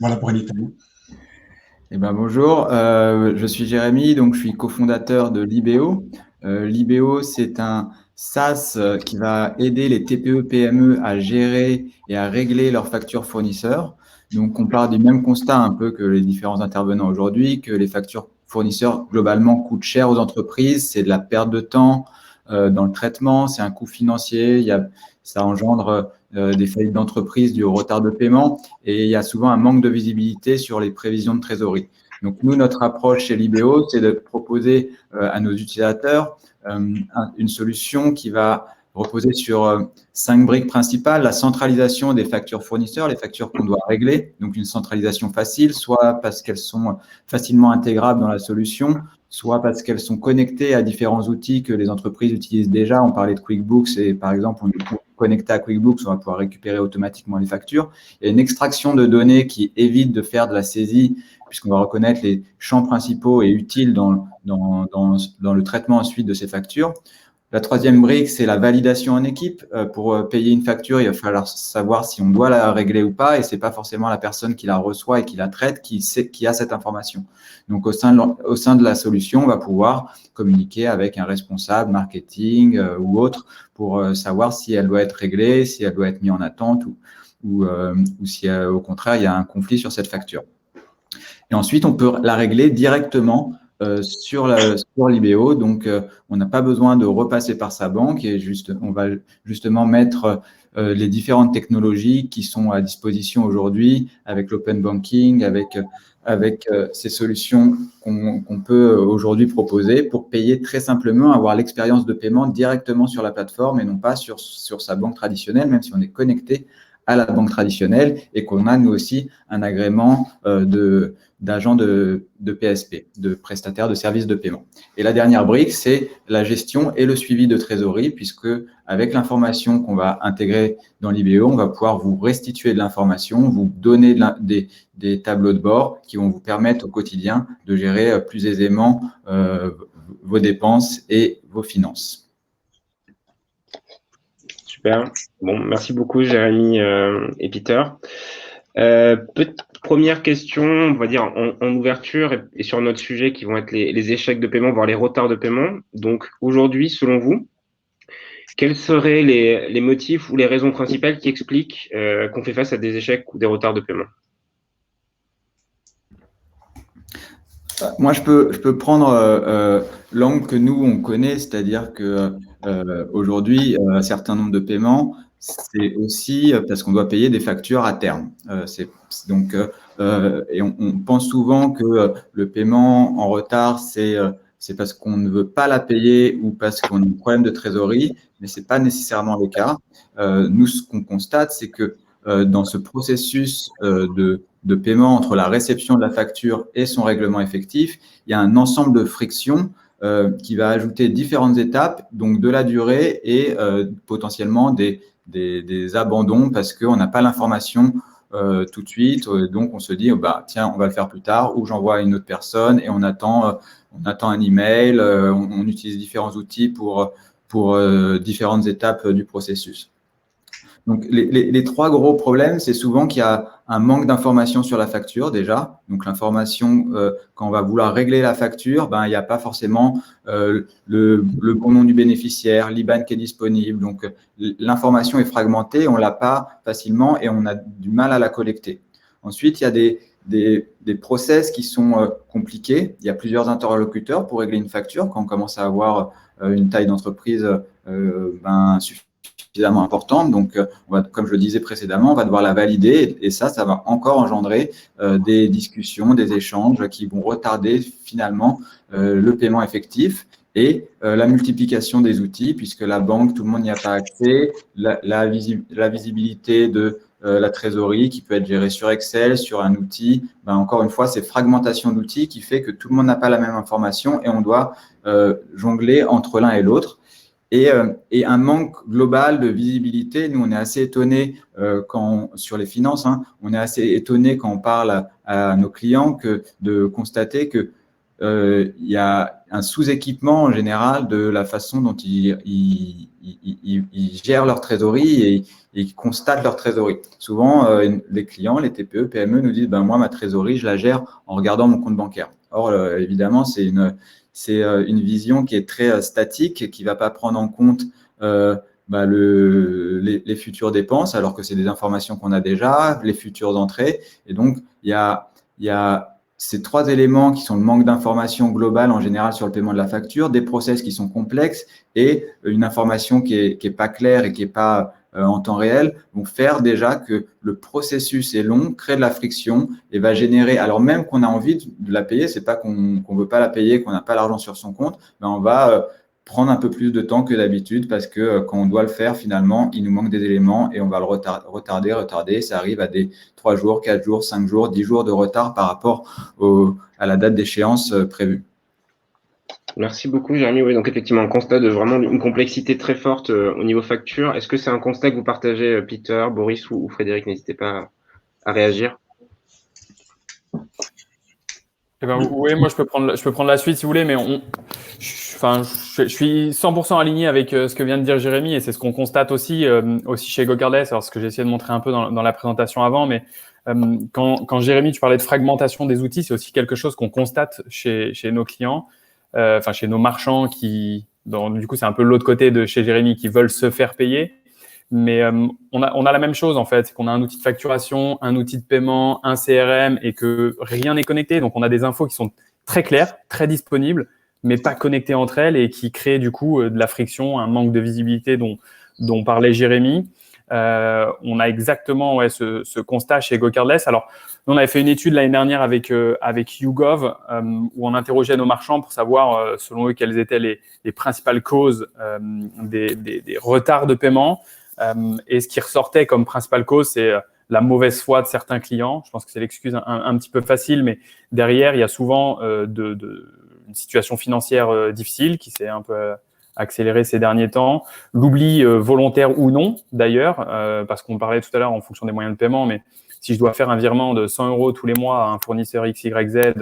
Voilà pour Anytime. Bonjour, je suis Jérémy, donc je suis cofondateur de Libéo. Libéo, c'est un SaaS qui va aider les TPE-PME à gérer et à régler leurs factures fournisseurs. Donc, on part du même constat un peu que les différents intervenants aujourd'hui, que les factures fournisseurs globalement coûtent cher aux entreprises, c'est de la perte de temps dans le traitement, c'est un coût financier, ça engendre des faillites d'entreprise, du retard de paiement et il y a souvent un manque de visibilité sur les prévisions de trésorerie. Donc, nous, notre approche chez Libéo, c'est de proposer à nos utilisateurs une solution qui va reposer sur 5 briques principales. La centralisation des factures fournisseurs, les factures qu'on doit régler, donc une centralisation facile, soit parce qu'elles sont facilement intégrables dans la solution, soit parce qu'elles sont connectées à différents outils que les entreprises utilisent déjà. On parlait de QuickBooks et par exemple, on est connecté à QuickBooks, on va pouvoir récupérer automatiquement les factures. Il y a une extraction de données qui évite de faire de la saisie puisqu'on va reconnaître les champs principaux et utiles dans le traitement ensuite de ces factures. La troisième brique, c'est la validation en équipe. Pour payer une facture, il va falloir savoir si on doit la régler ou pas, et c'est pas forcément la personne qui la reçoit et qui la traite qui a cette information. Donc, au sein de la solution, on va pouvoir communiquer avec un responsable marketing ou autre pour savoir si elle doit être réglée, si elle doit être mise en attente ou si au contraire, il y a un conflit sur cette facture. Et ensuite, on peut la régler directement sur Libéo. Donc, on n'a pas besoin de repasser par sa banque et on va justement mettre les différentes technologies qui sont à disposition aujourd'hui avec l'open banking, avec ces solutions qu'on peut aujourd'hui proposer pour payer très simplement, avoir l'expérience de paiement directement sur la plateforme et non pas sur sa banque traditionnelle, même si on est connecté à la banque traditionnelle et qu'on a nous aussi un agrément d'agents de PSP, de prestataires de services de paiement. Et la dernière brique, c'est la gestion et le suivi de trésorerie, puisque avec l'information qu'on va intégrer dans l'IBO, on va pouvoir vous restituer de l'information, vous donner des tableaux de bord qui vont vous permettre au quotidien de gérer plus aisément vos dépenses et vos finances. Super. Bon, merci beaucoup, Jérémy et Peter. Première question, on va dire en ouverture et sur notre sujet qui vont être les échecs de paiement, voire les retards de paiement. Donc aujourd'hui, selon vous, quels seraient les motifs ou les raisons principales qui expliquent qu'on fait face à des échecs ou des retards de paiement? Moi, je peux prendre l'angle que nous, on connaît, c'est-à-dire que aujourd'hui, un certain nombre de paiements, c'est aussi parce qu'on doit payer des factures à terme. Et on pense souvent que le paiement en retard, c'est parce qu'on ne veut pas la payer ou parce qu'on a un problème de trésorerie, mais ce n'est pas nécessairement le cas. Nous, ce qu'on constate, c'est que dans ce processus de paiement entre la réception de la facture et son règlement effectif, il y a un ensemble de frictions qui va ajouter différentes étapes, donc de la durée et potentiellement des abandons parce qu'on n'a pas l'information tout de suite. Donc, on se dit, tiens, on va le faire plus tard, ou j'envoie à une autre personne et on attend un email, on utilise différents outils pour différentes étapes du processus. Donc, les trois gros problèmes, c'est souvent qu'il y a un manque d'information sur la facture déjà. Donc, l'information, quand on va vouloir régler la facture, il n'y a pas forcément le bon nom du bénéficiaire, l'IBAN qui est disponible. Donc, l'information est fragmentée, on ne l'a pas facilement et on a du mal à la collecter. Ensuite, il y a des process qui sont compliqués. Il y a plusieurs interlocuteurs pour régler une facture. Quand on commence à avoir une taille d'entreprise suffisamment importante. Donc, comme je le disais précédemment, on va devoir la valider et ça va encore engendrer des discussions, des échanges qui vont retarder finalement le paiement effectif et la multiplication des outils puisque la banque, tout le monde n'y a pas accès, la visibilité de la trésorerie qui peut être gérée sur Excel, sur un outil. Encore une fois, c'est fragmentation d'outils qui fait que tout le monde n'a pas la même information et on doit jongler entre l'un et l'autre. Et un manque global de visibilité. Nous, on est assez étonnés sur les finances, on est assez étonnés quand on parle à nos clients de constater que il y a un sous-équipement en général de la façon dont ils gèrent leur trésorerie et ils constatent leur trésorerie. Souvent, les clients, les TPE, PME nous disent moi, ma trésorerie, je la gère en regardant mon compte bancaire. Or, évidemment, c'est une vision qui est très statique, qui ne va pas prendre en compte les futures dépenses, alors que c'est des informations qu'on a déjà, les futures entrées. Et donc, il y a ces trois éléments qui sont le manque d'information globale en général sur le paiement de la facture, des process qui sont complexes et une information qui est pas claire et qui n'est pas en temps réel, vont faire déjà que le processus est long, crée de la friction et va générer, alors même qu'on a envie de la payer, c'est pas qu'on ne veut pas la payer, qu'on n'a pas l'argent sur son compte, mais on va prendre un peu plus de temps que d'habitude parce que quand on doit le faire, finalement, il nous manque des éléments et on va le retarder. Ça arrive à des 3 jours, 4 jours, 5 jours, 10 jours de retard par rapport à la date d'échéance prévue. Merci beaucoup, Jérémy. Oui, donc effectivement, on constate vraiment une complexité très forte au niveau facture. Est-ce que c'est un constat que vous partagez, Peter, Boris ou Frédéric? N'hésitez pas à réagir. Oui, moi je peux prendre la suite si vous voulez, mais je suis 100% aligné avec ce que vient de dire Jérémy et c'est ce qu'on constate aussi chez GoCardless. Alors ce que j'ai essayé de montrer un peu dans la présentation avant, mais quand Jérémy, tu parlais de fragmentation des outils, c'est aussi quelque chose qu'on constate chez nos clients, chez nos marchands du coup c'est un peu l'autre côté de chez Jérémy qui veulent se faire payer. Mais on a la même chose en fait, c'est qu'on a un outil de facturation, un outil de paiement, un CRM et que rien n'est connecté. Donc on a des infos qui sont très claires, très disponibles, mais pas connectées entre elles et qui créent du coup de la friction, un manque de visibilité dont parlait Jérémy. On a exactement ce constat chez GoCardless. Alors nous on avait fait une étude l'année dernière avec YouGov où on interrogeait nos marchands pour savoir selon eux quelles étaient les principales causes des retards de paiement. Et ce qui ressortait comme principale cause, c'est la mauvaise foi de certains clients. Je pense que c'est l'excuse un petit peu facile, mais derrière, il y a souvent une situation financière difficile qui s'est un peu accélérée ces derniers temps. L'oubli volontaire ou non, d'ailleurs, parce qu'on parlait tout à l'heure en fonction des moyens de paiement, mais si je dois faire un virement de 100 € tous les mois à un fournisseur XYZ,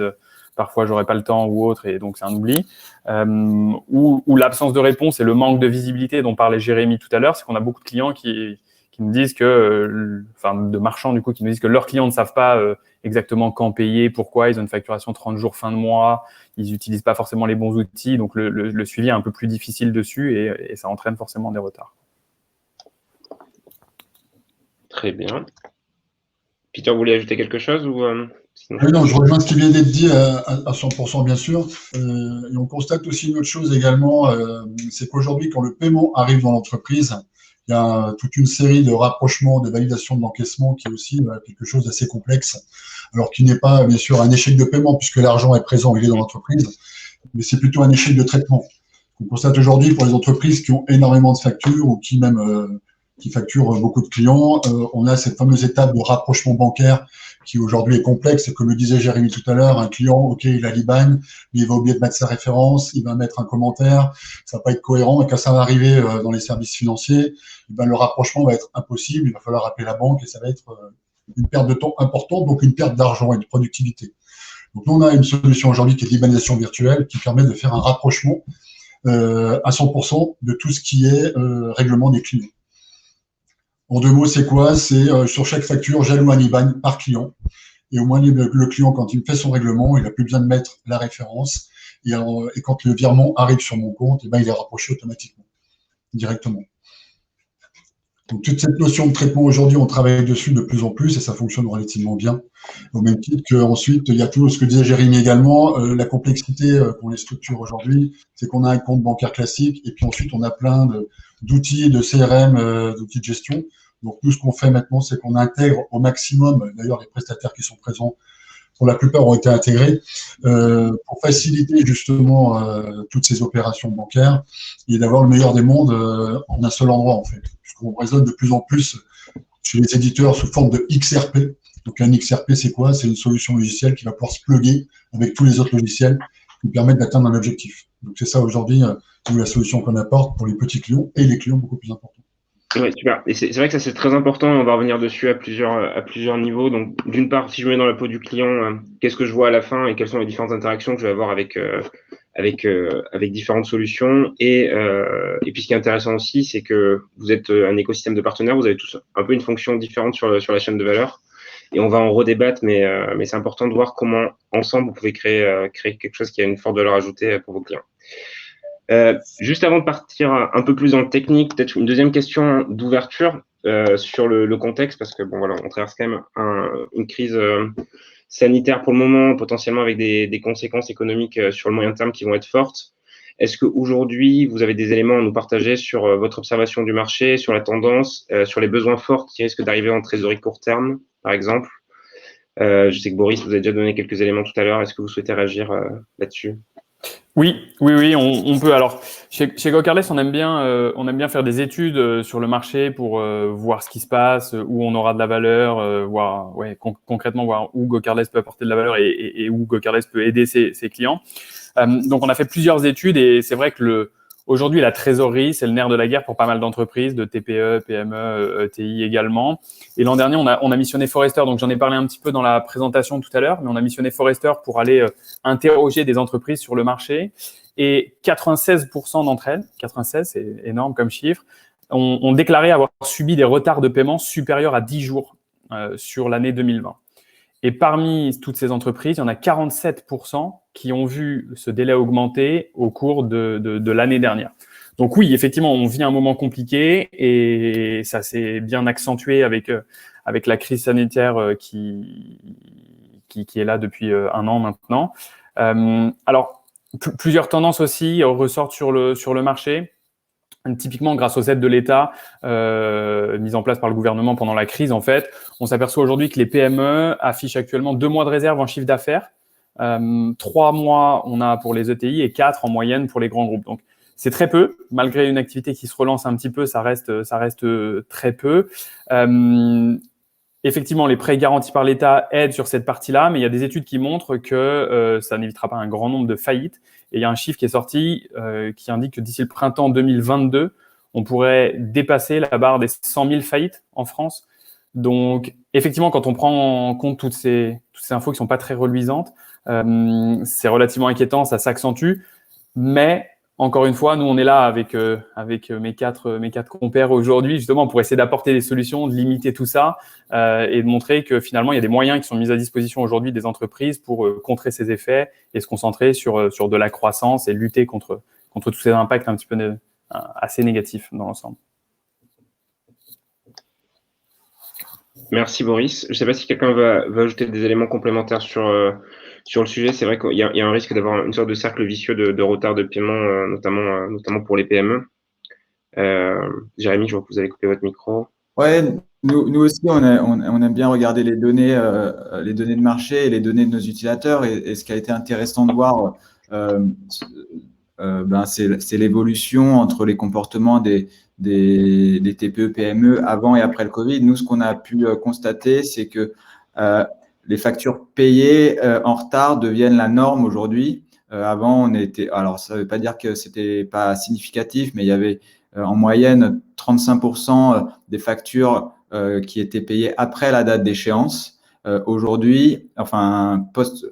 parfois j'aurais pas le temps ou autre, et donc c'est un oubli. Ou l'absence de réponse et le manque de visibilité dont parlait Jérémy tout à l'heure, c'est qu'on a beaucoup de clients qui nous disent que, de marchands du coup, qui nous disent que leurs clients ne savent pas exactement quand payer, pourquoi, ils ont une facturation 30 jours fin de mois, ils n'utilisent pas forcément les bons outils, donc le suivi est un peu plus difficile dessus et ça entraîne forcément des retards. Très bien. Peter, vous voulez ajouter quelque chose ou sinon... Oui, non, je rejoins ce qui vient d'être dit à 100%, bien sûr. Et on constate aussi une autre chose également, c'est qu'aujourd'hui, quand le paiement arrive dans l'entreprise, il y a toute une série de rapprochements, de validations de l'encaissement qui est aussi quelque chose d'assez complexe, alors qui n'est pas, bien sûr, un échec de paiement puisque l'argent est présent, il est dans l'entreprise, mais c'est plutôt un échec de traitement. On constate aujourd'hui pour les entreprises qui ont énormément de factures ou qui même qui facturent beaucoup de clients, on a cette fameuse étape de rapprochement bancaire qui aujourd'hui est complexe. Et comme le disait Jérémy tout à l'heure, un client, OK, il a l'IBAN, mais il va oublier de mettre sa référence, il va mettre un commentaire, ça va pas être cohérent. Et quand ça va arriver dans les services financiers, le rapprochement va être impossible. Il va falloir appeler la banque et ça va être une perte de temps importante, donc une perte d'argent et de productivité. Donc nous, on a une solution aujourd'hui qui est l'IBAnisation virtuelle qui permet de faire un rapprochement à 100% de tout ce qui est règlement des clients. En 2 mots, c'est quoi? C'est sur chaque facture, j'alloue un IBAN par client. Et au moins, le client, quand il me fait son règlement, il n'a plus besoin de mettre la référence. Et quand le virement arrive sur mon compte, il est rapproché automatiquement, directement. Donc, toute cette notion de traitement, aujourd'hui, on travaille dessus de plus en plus et ça fonctionne relativement bien. Au même titre qu'ensuite, il y a tout ce que disait Jérémy également, la complexité qu'ont les structures aujourd'hui, c'est qu'on a un compte bancaire classique et puis ensuite, on a plein d'outils de CRM, d'outils de gestion. Donc, nous, ce qu'on fait maintenant, c'est qu'on intègre au maximum, d'ailleurs, les prestataires qui sont présents, pour la plupart, ont été intégrés pour faciliter justement toutes ces opérations bancaires et d'avoir le meilleur des mondes en un seul endroit, en fait. Puisqu'on raisonne de plus en plus chez les éditeurs sous forme de XRP. Donc, un XRP, c'est quoi? C'est une solution logicielle qui va pouvoir se plugger avec tous les autres logiciels qui permettent d'atteindre un objectif. Donc, c'est ça aujourd'hui, la solution qu'on apporte pour les petits clients et les clients beaucoup plus importants. Ouais, super. Et c'est vrai que ça, c'est très important. On va revenir dessus à plusieurs niveaux. Donc, d'une part, si je me mets dans la peau du client, qu'est-ce que je vois à la fin et quelles sont les différentes interactions que je vais avoir avec différentes solutions. Et puis, ce qui est intéressant aussi, c'est que vous êtes un écosystème de partenaires. Vous avez tous un peu une fonction différente sur la chaîne de valeur. Et on va en redébattre, mais c'est important de voir comment, ensemble, vous pouvez créer quelque chose qui a une forte valeur ajoutée pour vos clients. Juste avant de partir un peu plus dans le technique, peut-être une deuxième question d'ouverture sur le contexte, parce que bon voilà, on traverse quand même une crise sanitaire pour le moment, potentiellement avec des conséquences économiques sur le moyen terme qui vont être fortes. Est-ce qu'aujourd'hui, vous avez des éléments à nous partager sur votre observation du marché, sur la tendance, sur les besoins forts qui risquent d'arriver en trésorerie court terme, par exemple? Je sais que Boris, vous avez déjà donné quelques éléments tout à l'heure. Est-ce que vous souhaitez réagir là-dessus? Oui, on peut. Alors, chez GoCardless, on aime bien faire des études sur le marché pour voir ce qui se passe, où on aura de la valeur, voir, concrètement voir où GoCardless peut apporter de la valeur et où GoCardless peut aider ses clients. Donc, on a fait plusieurs études et c'est vrai que aujourd'hui, la trésorerie, c'est le nerf de la guerre pour pas mal d'entreprises, de TPE, PME, ETI également. Et l'an dernier, on a missionné Forrester. Donc, j'en ai parlé un petit peu dans la présentation tout à l'heure, mais on a missionné Forrester pour aller interroger des entreprises sur le marché. Et 96% d'entre elles, 96, c'est énorme comme chiffre, ont déclaré avoir subi des retards de paiement supérieurs à 10 jours sur l'année 2020. Et parmi toutes ces entreprises, il y en a 47% qui ont vu ce délai augmenter au cours de l'année dernière. Donc oui, effectivement, on vit un moment compliqué et ça s'est bien accentué avec la crise sanitaire qui est là depuis 1 an maintenant. Alors, plusieurs tendances aussi ressortent sur le marché. Typiquement, grâce aux aides de l'État mises en place par le gouvernement pendant la crise, en fait, on s'aperçoit aujourd'hui que les PME affichent actuellement 2 mois de réserve en chiffre d'affaires, 3 mois on a pour les ETI et 4 en moyenne pour les grands groupes. Donc, c'est très peu, malgré une activité qui se relance un petit peu, ça reste très peu. effectivement, les prêts garantis par l'État aident sur cette partie-là, mais il y a des études qui montrent que ça n'évitera pas un grand nombre de faillites. Et il y a un chiffre qui est sorti qui indique que d'ici le printemps 2022, on pourrait dépasser la barre des 100 000 faillites en France. Donc, effectivement, quand on prend en compte toutes ces infos qui ne sont pas très reluisantes, c'est relativement inquiétant, ça s'accentue. Mais, encore une fois, nous, on est là avec mes quatre compères aujourd'hui, justement, pour essayer d'apporter des solutions, de limiter tout ça et de montrer que finalement, il y a des moyens qui sont mis à disposition aujourd'hui des entreprises pour contrer ces effets et se concentrer sur de la croissance et lutter contre tous ces impacts un petit peu assez négatifs dans l'ensemble. Merci Boris. Je ne sais pas si quelqu'un va ajouter des éléments complémentaires sur le sujet. C'est vrai qu'il y a un risque d'avoir une sorte de cercle vicieux de retard de paiement, notamment pour les PME. Jérémy, je vois que vous avez coupé votre micro. Ouais, nous aussi, on aime bien regarder les données de marché et les données de nos utilisateurs. Et ce qui a été intéressant de voir, c'est l'évolution entre les comportements des TPE, PME avant et après le Covid. Nous, ce qu'on a pu constater, c'est que les factures payées en retard deviennent la norme aujourd'hui. Avant, alors ça ne veut pas dire que c'était pas significatif, mais il y avait en moyenne 35% des factures qui étaient payées après la date d'échéance. Aujourd'hui,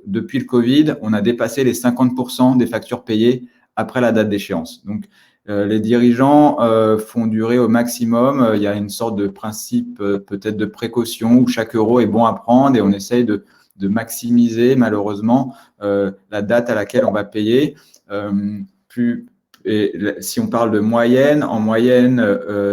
depuis le Covid, on a dépassé les 50% des factures payées après la date d'échéance. Donc, les dirigeants font durer au maximum. Il y a une sorte de principe peut-être de précaution où chaque euro est bon à prendre et on essaye de maximiser malheureusement la date à laquelle on va payer. Et si on parle de moyenne, en moyenne,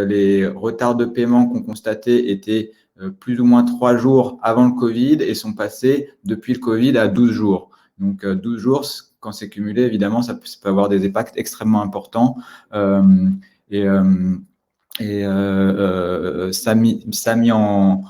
les retards de paiement qu'on constatait étaient plus ou moins 3 jours avant le Covid et sont passés depuis le Covid à 12 jours. Donc 12 jours, quand c'est cumulé, évidemment, ça peut avoir des impacts extrêmement importants. Ça a mis en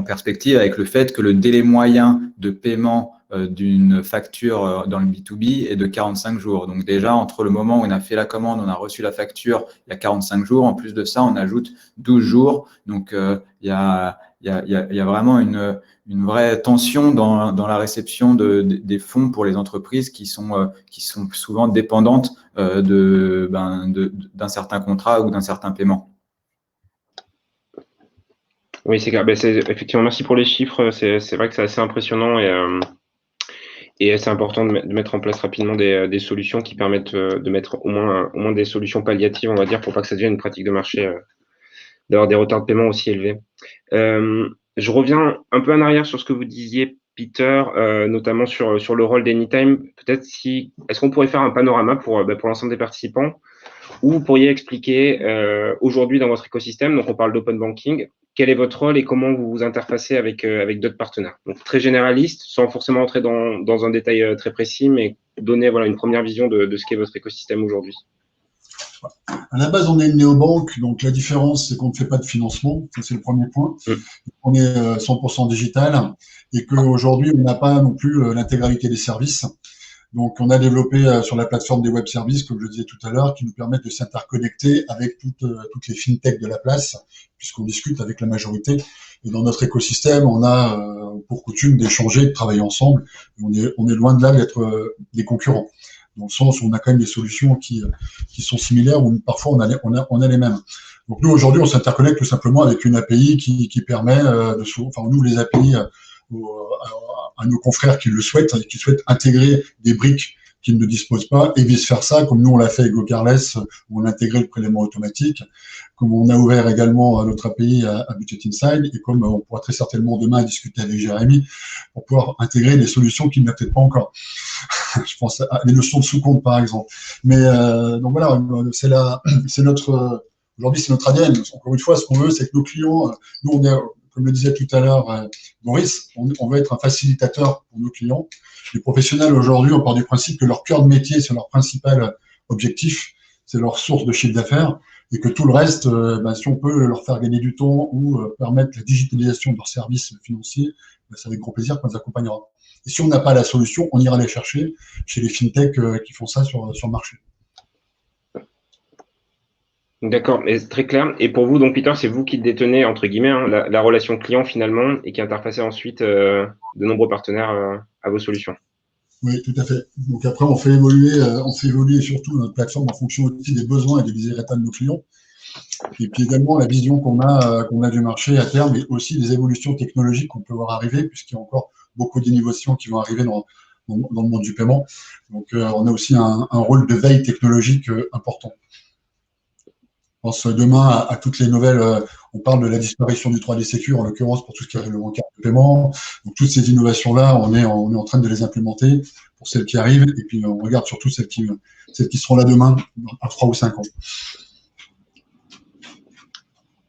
perspective avec le fait que le délai moyen de paiement d'une facture dans le B2B est de 45 jours. Donc déjà, entre le moment où on a fait la commande, on a reçu la facture, il y a 45 jours. En plus de ça, on ajoute 12 jours. Donc, il y a vraiment une vraie tension dans la réception des fonds pour les entreprises qui sont souvent dépendantes d'un certain contrat ou d'un certain paiement. Oui, c'est clair. Effectivement, merci pour les chiffres. C'est vrai que c'est assez impressionnant et c'est important de mettre en place rapidement des solutions qui permettent de mettre au moins des solutions palliatives, on va dire, pour pas que ça devienne une pratique de marché d'avoir des retards de paiement aussi élevés. Je reviens un peu en arrière sur ce que vous disiez, Peter, notamment sur le rôle d'Anytime. Peut-être est-ce qu'on pourrait faire un panorama pour l'ensemble des participants, où vous pourriez expliquer aujourd'hui dans votre écosystème, donc on parle d'open banking, quel est votre rôle et comment vous vous interfacez avec d'autres partenaires. Donc très généraliste, sans forcément entrer dans un détail très précis, mais donner une première vision de ce qu'est votre écosystème aujourd'hui. À la base, on est une néobanque, donc la différence, c'est qu'on ne fait pas de financement. Ça, c'est le premier point. On est 100% digital et qu'aujourd'hui, on n'a pas non plus l'intégralité des services. Donc, on a développé sur la plateforme des web services, comme je disais tout à l'heure, qui nous permettent de s'interconnecter avec toutes les fintechs de la place, puisqu'on discute avec la majorité. Et dans notre écosystème, on a pour coutume d'échanger, de travailler ensemble. Et on est loin de là d'être des concurrents, dans le sens où on a quand même des solutions qui sont similaires, ou parfois on a les mêmes. Donc nous, aujourd'hui, on s'interconnecte tout simplement avec une API qui permet on ouvre les API à nos confrères qui le souhaitent, qui souhaitent intégrer des briques qu'ils ne disposent pas, et vice-versa, comme nous on l'a fait avec GoCarless, où on a intégré le prélèvement automatique, comme on a ouvert également notre API à Budget Inside, et comme on pourra très certainement demain discuter avec Jérémy, pour pouvoir intégrer des solutions qu'il n'a peut-être pas encore. Je pense à les notions de sous-compte, par exemple. Mais donc voilà, aujourd'hui, c'est notre ADN. Encore une fois, ce qu'on veut, c'est que nos clients, nous, on est, comme le disait tout à l'heure Maurice, on veut être un facilitateur pour nos clients. Les professionnels, aujourd'hui, on part du principe que leur cœur de métier, c'est leur principal objectif, c'est leur source de chiffre d'affaires, et que tout le reste, si on peut leur faire gagner du temps ou permettre la digitalisation de leurs services financiers, c'est avec grand plaisir qu'on les accompagnera. Et si on n'a pas la solution, on ira les chercher chez les fintechs qui font ça sur le marché. D'accord, mais c'est très clair. Et pour vous, donc Peter, c'est vous qui détenez, entre guillemets, hein, la relation client finalement et qui interfacez ensuite de nombreux partenaires à vos solutions. Oui, tout à fait. Donc après, on fait évoluer surtout notre plateforme en fonction aussi des besoins et des desiderata de nos clients. Et puis également la vision qu'on a du marché à terme, et aussi les évolutions technologiques qu'on peut voir arriver, puisqu'il y a encore beaucoup d'innovations qui vont arriver dans le monde du paiement. Donc on a aussi un rôle de veille technologique important. Je pense demain à toutes les nouvelles, on parle de la disparition du 3D Sécu, en l'occurrence pour tout ce qui est règlement carte de paiement. Donc toutes ces innovations-là, on est en train de les implémenter pour celles qui arrivent, et puis on regarde surtout celles qui seront là demain, à 3 ou 5 ans.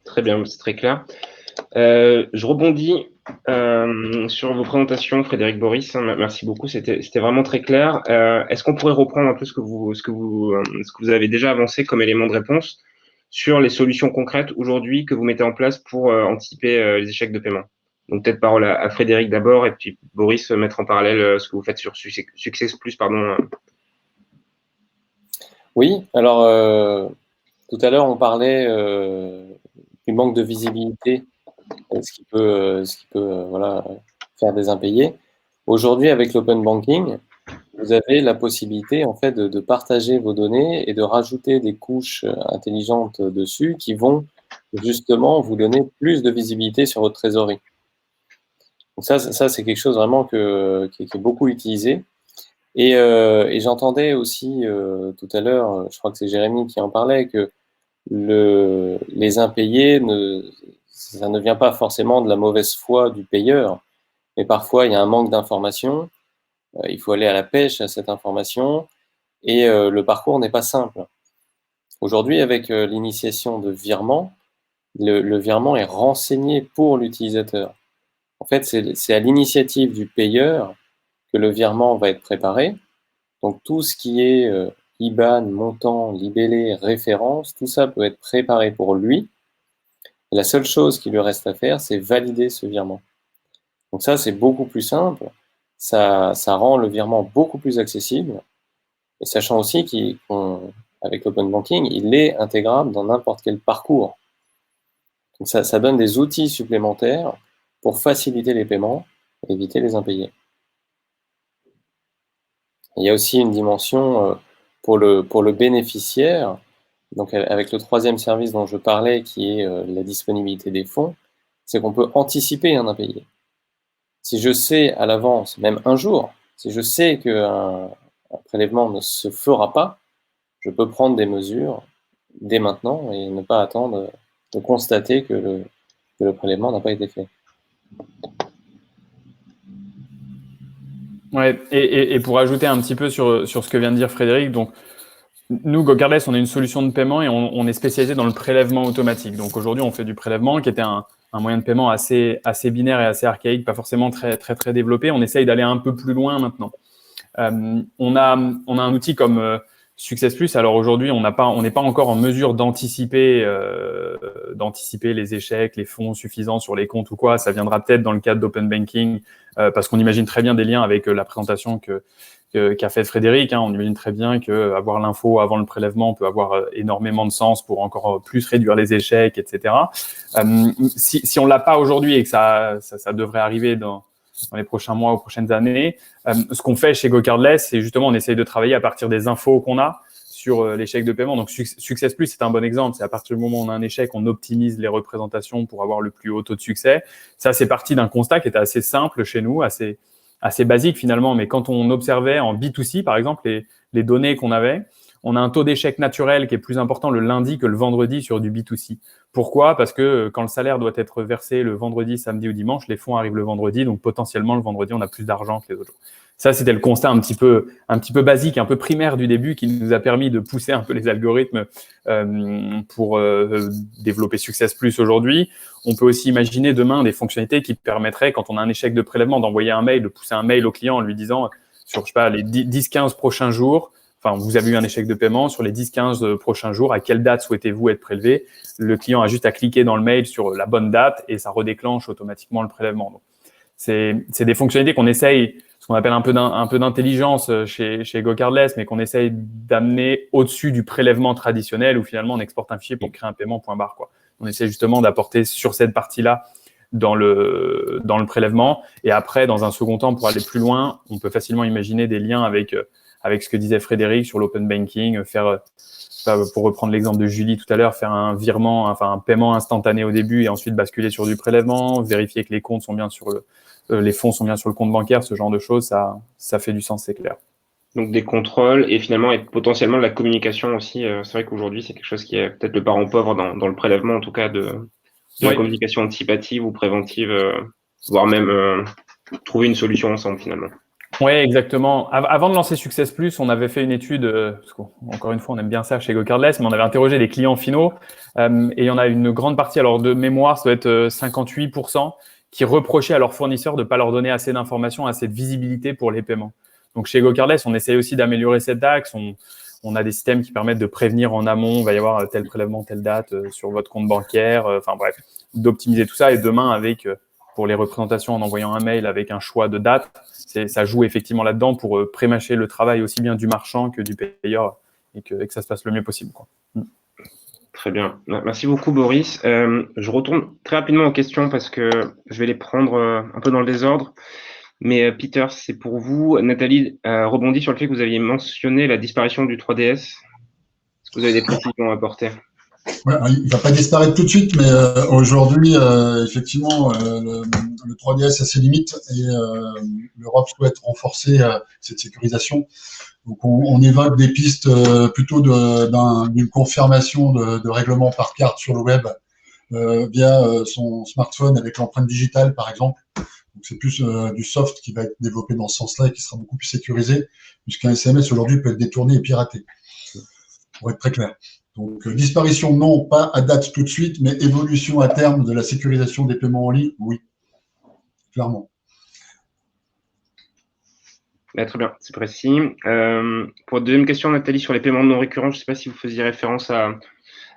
Très bien, c'est très clair. Je rebondis sur vos présentations, Frédéric, Boris. Merci beaucoup, c'était vraiment très clair. Est-ce qu'on pourrait reprendre un peu ce que vous avez déjà avancé comme élément de réponse sur les solutions concrètes aujourd'hui que vous mettez en place pour anticiper les échecs de paiement? Donc peut-être parole à Frédéric d'abord, et puis Boris, mettre en parallèle ce que vous faites sur Success Plus, pardon. Oui, alors tout à l'heure on parlait du manque de visibilité, ce qui peut voilà, faire des impayés. Aujourd'hui, avec l'open banking, vous avez la possibilité en fait de partager vos données et de rajouter des couches intelligentes dessus qui vont justement vous donner plus de visibilité sur votre trésorerie. Donc ça c'est quelque chose vraiment qui est beaucoup utilisé. Et j'entendais aussi tout à l'heure, je crois que c'est Jérémy qui en parlait, que les impayés, ça ne vient pas forcément de la mauvaise foi du payeur, mais parfois il y a un manque d'information, il faut aller à la pêche à cette information, et le parcours n'est pas simple. Aujourd'hui, avec l'initiation de virement, le virement est renseigné pour l'utilisateur. En fait, c'est à l'initiative du payeur que le virement va être préparé. Donc tout ce qui est IBAN, montant, libellé, référence, tout ça peut être préparé pour lui. Et la seule chose qui lui reste à faire, c'est valider ce virement. Donc ça, c'est beaucoup plus simple. Ça rend le virement beaucoup plus accessible. Et sachant aussi qu'avec l'open banking, il est intégrable dans n'importe quel parcours. Donc ça donne des outils supplémentaires pour faciliter les paiements et éviter les impayés. Il y a aussi une dimension pour le bénéficiaire, donc avec le troisième service dont je parlais, qui est la disponibilité des fonds, c'est qu'on peut anticiper un impayé. Si je sais à l'avance, même un jour, si je sais qu'un prélèvement ne se fera pas, je peux prendre des mesures dès maintenant et ne pas attendre de constater que le prélèvement n'a pas été fait. Ouais, et pour ajouter un petit peu sur ce que vient de dire Frédéric, donc nous, GoCardless, on est une solution de paiement et on est spécialisé dans le prélèvement automatique. Donc aujourd'hui, on fait du prélèvement qui était un moyen de paiement assez binaire et assez archaïque, pas forcément très développé. On essaye d'aller un peu plus loin maintenant. On a un outil comme Success Plus. Alors aujourd'hui, on n'est pas encore en mesure d'anticiper les échecs, les fonds suffisants sur les comptes ou quoi. Ça viendra peut-être dans le cadre d'open banking, parce qu'on imagine très bien des liens avec la présentation qu'a fait Frédéric. On imagine très bien qu'avoir l'info avant le prélèvement peut avoir énormément de sens pour encore plus réduire les échecs, etc. Si on l'a pas aujourd'hui et que ça devrait arriver dans les prochains mois ou prochaines années, ce qu'on fait chez GoCardless, c'est justement on essaye de travailler à partir des infos qu'on a sur l'échec de paiement. Donc Success Plus, c'est un bon exemple. C'est à partir du moment où on a un échec, on optimise les représentations pour avoir le plus haut taux de succès. Ça, c'est parti d'un constat qui était assez simple chez nous, assez basique finalement, mais quand on observait en B2C, par exemple, les données qu'on avait, on a un taux d'échec naturel qui est plus important le lundi que le vendredi sur du B2C. Pourquoi? Parce que quand le salaire doit être versé le vendredi, samedi ou dimanche, les fonds arrivent le vendredi, donc potentiellement le vendredi, on a plus d'argent que les autres jours. Ça, c'était le constat un petit peu basique, un peu primaire du début qui nous a permis de pousser un peu les algorithmes pour développer Success Plus aujourd'hui. On peut aussi imaginer demain des fonctionnalités qui permettraient, quand on a un échec de prélèvement, d'envoyer un mail, de pousser un mail au client en lui disant sur, je sais pas, les 10-15 prochains jours, enfin, vous avez eu un échec de paiement, sur les 10-15 prochains jours, à quelle date souhaitez-vous être prélevé? Le client a juste à cliquer dans le mail sur la bonne date et ça redéclenche automatiquement le prélèvement. Donc, c'est des fonctionnalités qu'on essaye, ce qu'on appelle un peu d'intelligence chez GoCardless, mais qu'on essaye d'amener au-dessus du prélèvement traditionnel où finalement on exporte un fichier pour créer un paiement point barre, quoi. On essaie justement d'apporter sur cette partie-là dans le prélèvement. Et après, dans un second temps, pour aller plus loin, on peut facilement imaginer des liens avec ce que disait Frédéric sur l'open banking, pour reprendre l'exemple de Julie tout à l'heure, faire un virement, enfin un paiement instantané au début et ensuite basculer sur du prélèvement, vérifier que les comptes sont bien les fonds sont bien sur le compte bancaire, ce genre de choses, ça fait du sens, c'est clair. Donc des contrôles et finalement et potentiellement de la communication aussi. C'est vrai qu'aujourd'hui c'est quelque chose qui est peut-être le parent pauvre dans le prélèvement, en tout cas de la communication anticipative ou préventive, voire même trouver une solution ensemble finalement. Oui, exactement. Avant de lancer Success Plus, on avait fait une étude, parce qu'encore une fois, on aime bien ça chez GoCardless, mais on avait interrogé des clients finaux et il y en a une grande partie, alors de mémoire, ça doit être 58%, qui reprochaient à leurs fournisseurs de ne pas leur donner assez d'informations, assez de visibilité pour les paiements. Donc chez GoCardless, on essaye aussi d'améliorer cette axe. On a des systèmes qui permettent de prévenir en amont, il va y avoir tel prélèvement, telle date sur votre compte bancaire, enfin bref, d'optimiser tout ça. Et demain, pour les représentations en envoyant un mail avec un choix de date, ça joue effectivement là-dedans pour prémâcher le travail aussi bien du marchand que du payeur et que ça se passe le mieux possible, quoi. Très bien. Merci beaucoup, Boris. Je retourne très rapidement aux questions parce que je vais les prendre un peu dans le désordre. Mais Peter, c'est pour vous. Nathalie rebondit sur le fait que vous aviez mentionné la disparition du 3DS. Est-ce que vous avez des précisions à apporter? Ouais, il va pas disparaître tout de suite, mais aujourd'hui, effectivement, le 3DS a ses limites et l'Europe souhaite renforcer cette sécurisation. Donc, on évoque des pistes plutôt d'une confirmation de règlement par carte sur le web via son smartphone avec l'empreinte digitale, par exemple. Donc, c'est plus du soft qui va être développé dans ce sens-là et qui sera beaucoup plus sécurisé, puisqu'un SMS aujourd'hui peut être détourné et piraté, pour être très clair. Donc, disparition, non, pas à date tout de suite, mais évolution à terme de la sécurisation des paiements en ligne, oui, clairement. Très bien, c'est précis. Pour la deuxième question, Nathalie, sur les paiements non récurrents, je ne sais pas si vous faisiez référence à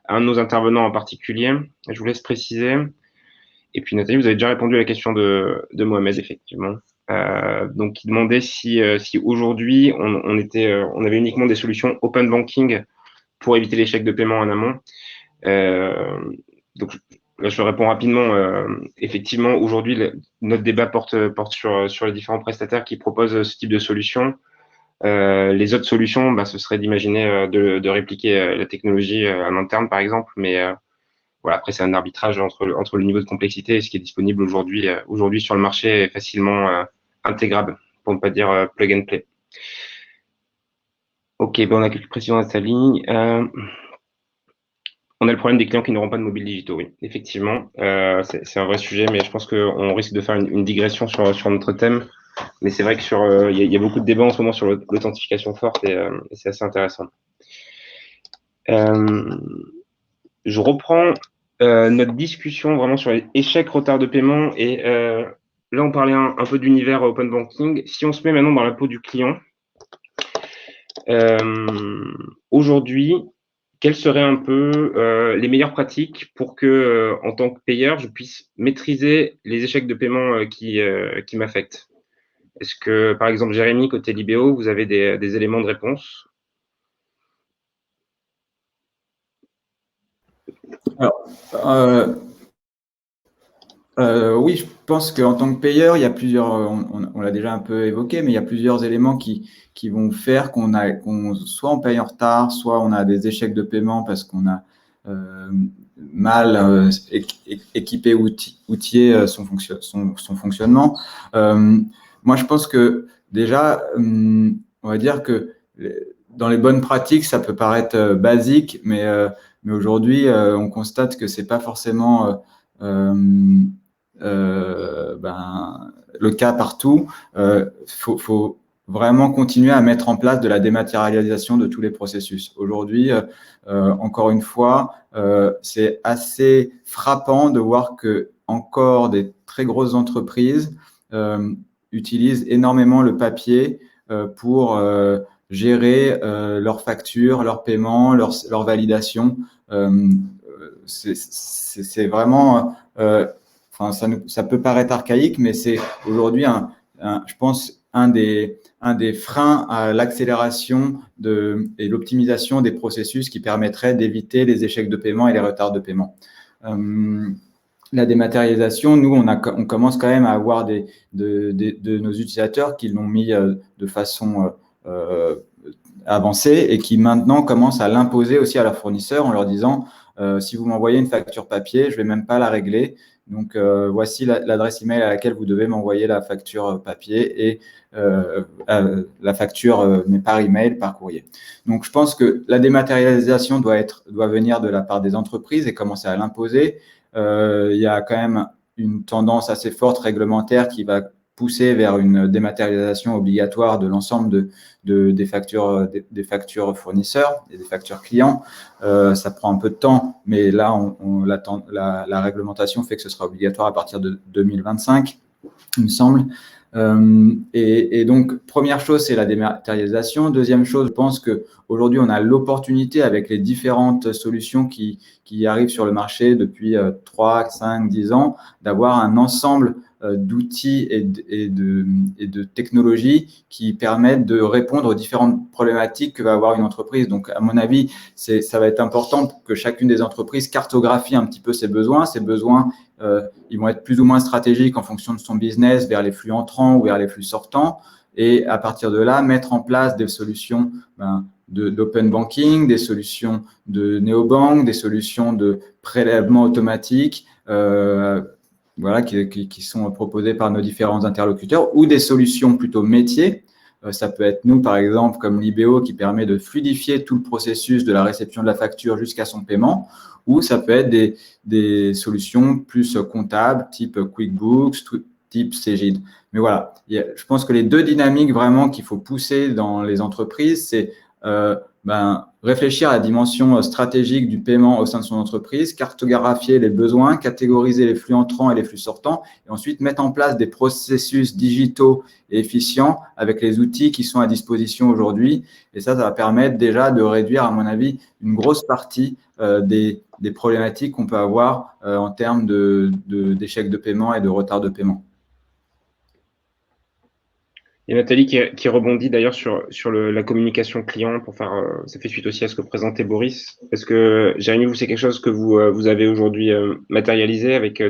un de nos intervenants en particulier. Je vous laisse préciser. Et puis, Nathalie, vous avez déjà répondu à la question de Mohamed, effectivement. Donc, il demandait si aujourd'hui, on avait uniquement des solutions open banking pour éviter l'échec de paiement en amont. Donc, là, je réponds rapidement. Effectivement, aujourd'hui, notre débat porte sur les différents prestataires qui proposent ce type de solution. Les autres solutions, ce serait d'imaginer de répliquer la technologie en interne, par exemple. Mais voilà, après, c'est un arbitrage entre le niveau de complexité et ce qui est disponible aujourd'hui sur le marché est facilement intégrable, pour ne pas dire plug and play. Ok, on a quelques précisions à sa ligne. On a le problème des clients qui n'auront pas de mobiles digitaux, oui, effectivement. C'est un vrai sujet, mais je pense qu'on risque de faire une digression sur notre thème. Mais c'est vrai que il y a beaucoup de débats en ce moment sur l'authentification forte et c'est assez intéressant. Je reprends notre discussion vraiment sur les échecs, retard de paiement. Et là, on parlait un peu d'univers open banking. Si on se met maintenant dans la peau du client, aujourd'hui, quelles seraient un peu les meilleures pratiques pour que, en tant que payeur, je puisse maîtriser les échecs de paiement qui m'affectent? Est-ce que, par exemple, Jérémy, côté Libéo, vous avez des éléments de réponse? Alors, oui, je pense qu'en tant que payeur, il y a plusieurs, on l'a déjà un peu évoqué, mais il y a plusieurs éléments qui vont faire soit on paye en retard, soit on a des échecs de paiement parce qu'on a mal équipé, outillé son fonctionnement. Moi, je pense que déjà, on va dire que dans les bonnes pratiques, ça peut paraître basique, mais aujourd'hui, on constate que c'est pas forcément le cas partout. Faut vraiment continuer à mettre en place de la dématérialisation de tous les processus. Aujourd'hui, encore une fois, c'est assez frappant de voir que encore des très grosses entreprises utilisent énormément le papier pour gérer leurs factures, leurs paiements, leur validation. C'est vraiment ça peut paraître archaïque, mais c'est aujourd'hui, je pense, un des freins à l'accélération et l'optimisation des processus qui permettrait d'éviter les échecs de paiement et les retards de paiement. La dématérialisation, nous, on commence quand même à avoir de nos utilisateurs qui l'ont mis de façon avancée et qui maintenant commencent à l'imposer aussi à leurs fournisseurs en leur disant si vous m'envoyez une facture papier, je ne vais même pas la régler. Donc, voici l'adresse email à laquelle vous devez m'envoyer la facture papier et la facture, mais par email, par courrier. Donc, je pense que la dématérialisation doit venir de la part des entreprises et commencer à l'imposer. Il y a quand même une tendance assez forte réglementaire qui va pousser vers une dématérialisation obligatoire de l'ensemble des factures fournisseurs et des factures clients. Ça prend un peu de temps, mais là, la réglementation fait que ce sera obligatoire à partir de 2025, il me semble. Et donc, première chose, c'est la dématérialisation. Deuxième chose, je pense qu'aujourd'hui, on a l'opportunité avec les différentes solutions qui arrivent sur le marché depuis 3, 5, 10 ans, d'avoir un ensemble d'outils et de technologies qui permettent de répondre aux différentes problématiques que va avoir une entreprise. Donc, à mon avis, ça va être important que chacune des entreprises cartographie un petit peu ses besoins. Ces besoins, ils vont être plus ou moins stratégiques en fonction de son business, vers les flux entrants ou vers les flux sortants. Et à partir de là, mettre en place des solutions d'open banking, des solutions de néobank, des solutions de prélèvement automatique, voilà, qui sont proposées par nos différents interlocuteurs, ou des solutions plutôt métiers. Ça peut être nous, par exemple, comme Libéo, qui permet de fluidifier tout le processus de la réception de la facture jusqu'à son paiement, ou ça peut être des solutions plus comptables, type QuickBooks, type Cegid. Mais voilà, je pense que les deux dynamiques vraiment qu'il faut pousser dans les entreprises, c'est réfléchir à la dimension stratégique du paiement au sein de son entreprise, cartographier les besoins, catégoriser les flux entrants et les flux sortants, et ensuite mettre en place des processus digitaux et efficients avec les outils qui sont à disposition aujourd'hui. Et ça va permettre déjà de réduire, à mon avis, une grosse partie des problématiques qu'on peut avoir en termes d'échecs de paiement et de retard de paiement. Il y a Nathalie qui rebondit d'ailleurs sur la communication client pour faire, ça fait suite aussi à ce que présentait Boris. Est-ce que, Jérémy, vous, c'est quelque chose que vous avez aujourd'hui matérialisé avec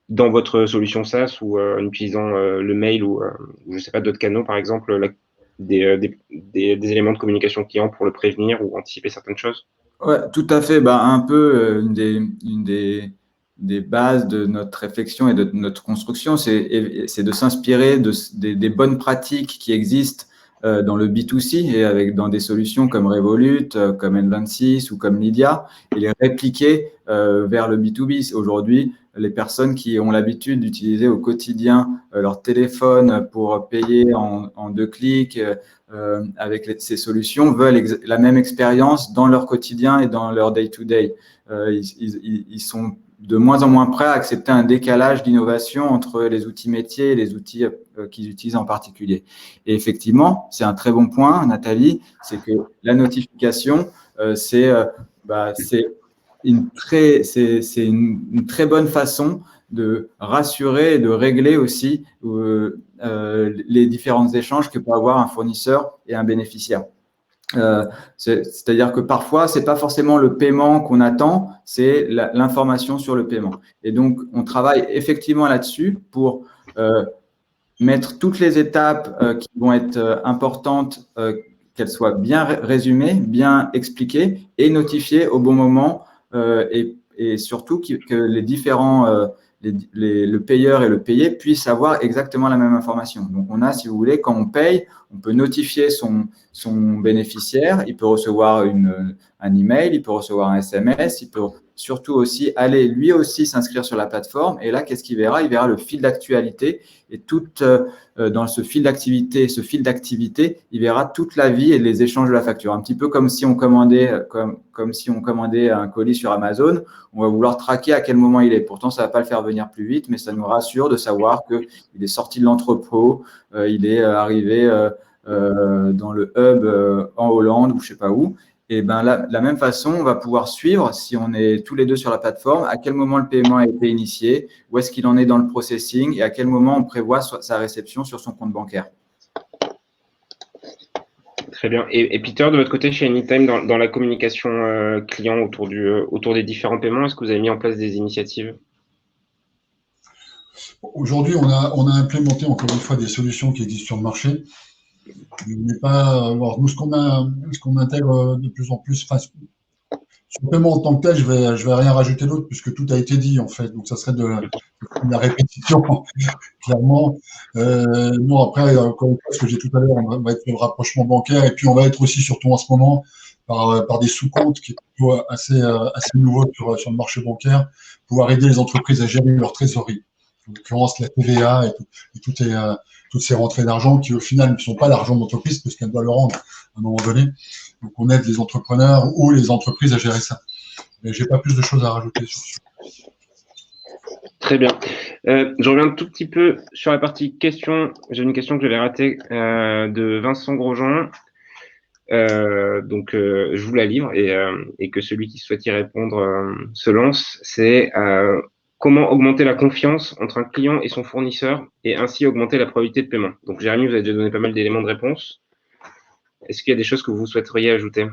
dans votre solution SaaS ou en utilisant le mail ou je ne sais pas, d'autres canaux, par exemple, des éléments de communication client pour le prévenir ou anticiper certaines choses? Ouais, tout à fait. Un peu une des bases de notre réflexion et de notre construction, c'est de s'inspirer des bonnes pratiques qui existent dans le B2C et dans des solutions comme Revolut, comme N26 ou comme Lydia, et les répliquer vers le B2B. Aujourd'hui, les personnes qui ont l'habitude d'utiliser au quotidien leur téléphone pour payer en 2 clics avec ces solutions veulent la même expérience dans leur quotidien et dans leur day-to-day. Ils sont de moins en moins prêts à accepter un décalage d'innovation entre les outils métiers et les outils qu'ils utilisent en particulier. Et effectivement, c'est un très bon point, Nathalie, c'est que la notification, c'est une très bonne façon de rassurer et de régler aussi les différents échanges que peut avoir un fournisseur et un bénéficiaire. C'est-à-dire que parfois, ce n'est pas forcément le paiement qu'on attend, c'est l'information sur le paiement. Et donc, on travaille effectivement là-dessus pour mettre toutes les étapes qui vont être importantes, qu'elles soient bien résumées, bien expliquées et notifiées au bon moment et surtout que les différents… le payeur et le payé puissent avoir exactement la même information. Donc, on a, si vous voulez, quand on paye, on peut notifier son bénéficiaire, il peut recevoir un email, il peut recevoir un SMS, il peut surtout aussi aller lui aussi s'inscrire sur la plateforme. Et là, qu'est-ce qu'il verra? Il verra le fil d'actualité et dans ce fil d'activité, il verra toute la vie et les échanges de la facture. Un petit peu comme si on commandait, comme si on commandait un colis sur Amazon, on va vouloir traquer à quel moment il est. Pourtant, ça ne va pas le faire venir plus vite, mais ça nous rassure de savoir qu'il est sorti de l'entrepôt, il est arrivé dans le hub en Hollande ou je ne sais pas où. Et ben la même façon, on va pouvoir suivre, si on est tous les deux sur la plateforme, à quel moment le paiement a été initié, où est-ce qu'il en est dans le processing et à quel moment on prévoit sa réception sur son compte bancaire. Très bien. Et Peter, de votre côté, chez Anytime, dans la communication client autour des différents paiements, est-ce que vous avez mis en place des initiatives? Aujourd'hui, on a implémenté encore une fois des solutions qui existent sur le marché. Mais pas, alors nous, ce qu'on intègre de plus en plus, enfin, sur le paiement en tant que tel, je vais rien rajouter d'autre puisque tout a été dit en fait. Donc ça serait de la répétition, clairement. Non, après, encore une fois, ce que j'ai tout à l'heure, on va être le rapprochement bancaire et puis on va être aussi surtout en ce moment par des sous-comptes qui est plutôt assez nouveau sur le marché bancaire, pouvoir aider les entreprises à gérer leur trésorerie. En l'occurrence, la TVA et toutes ces rentrées d'argent qui, au final, ne sont pas l'argent de l'entreprise parce qu'elle doit le rendre à un moment donné. Donc, on aide les entrepreneurs ou les entreprises à gérer ça. Mais j'ai pas plus de choses à rajouter sur ce sujet. Très bien. Je reviens un tout petit peu sur la partie questions. J'ai une question que j'avais ratée de Vincent Grosjean. Donc, je vous la livre et que celui qui souhaite y répondre se lance. C'est comment augmenter la confiance entre un client et son fournisseur et ainsi augmenter la probabilité de paiement. Donc, Jérémy, vous avez déjà donné pas mal d'éléments de réponse. Est-ce qu'il y a des choses que vous souhaiteriez ajouter?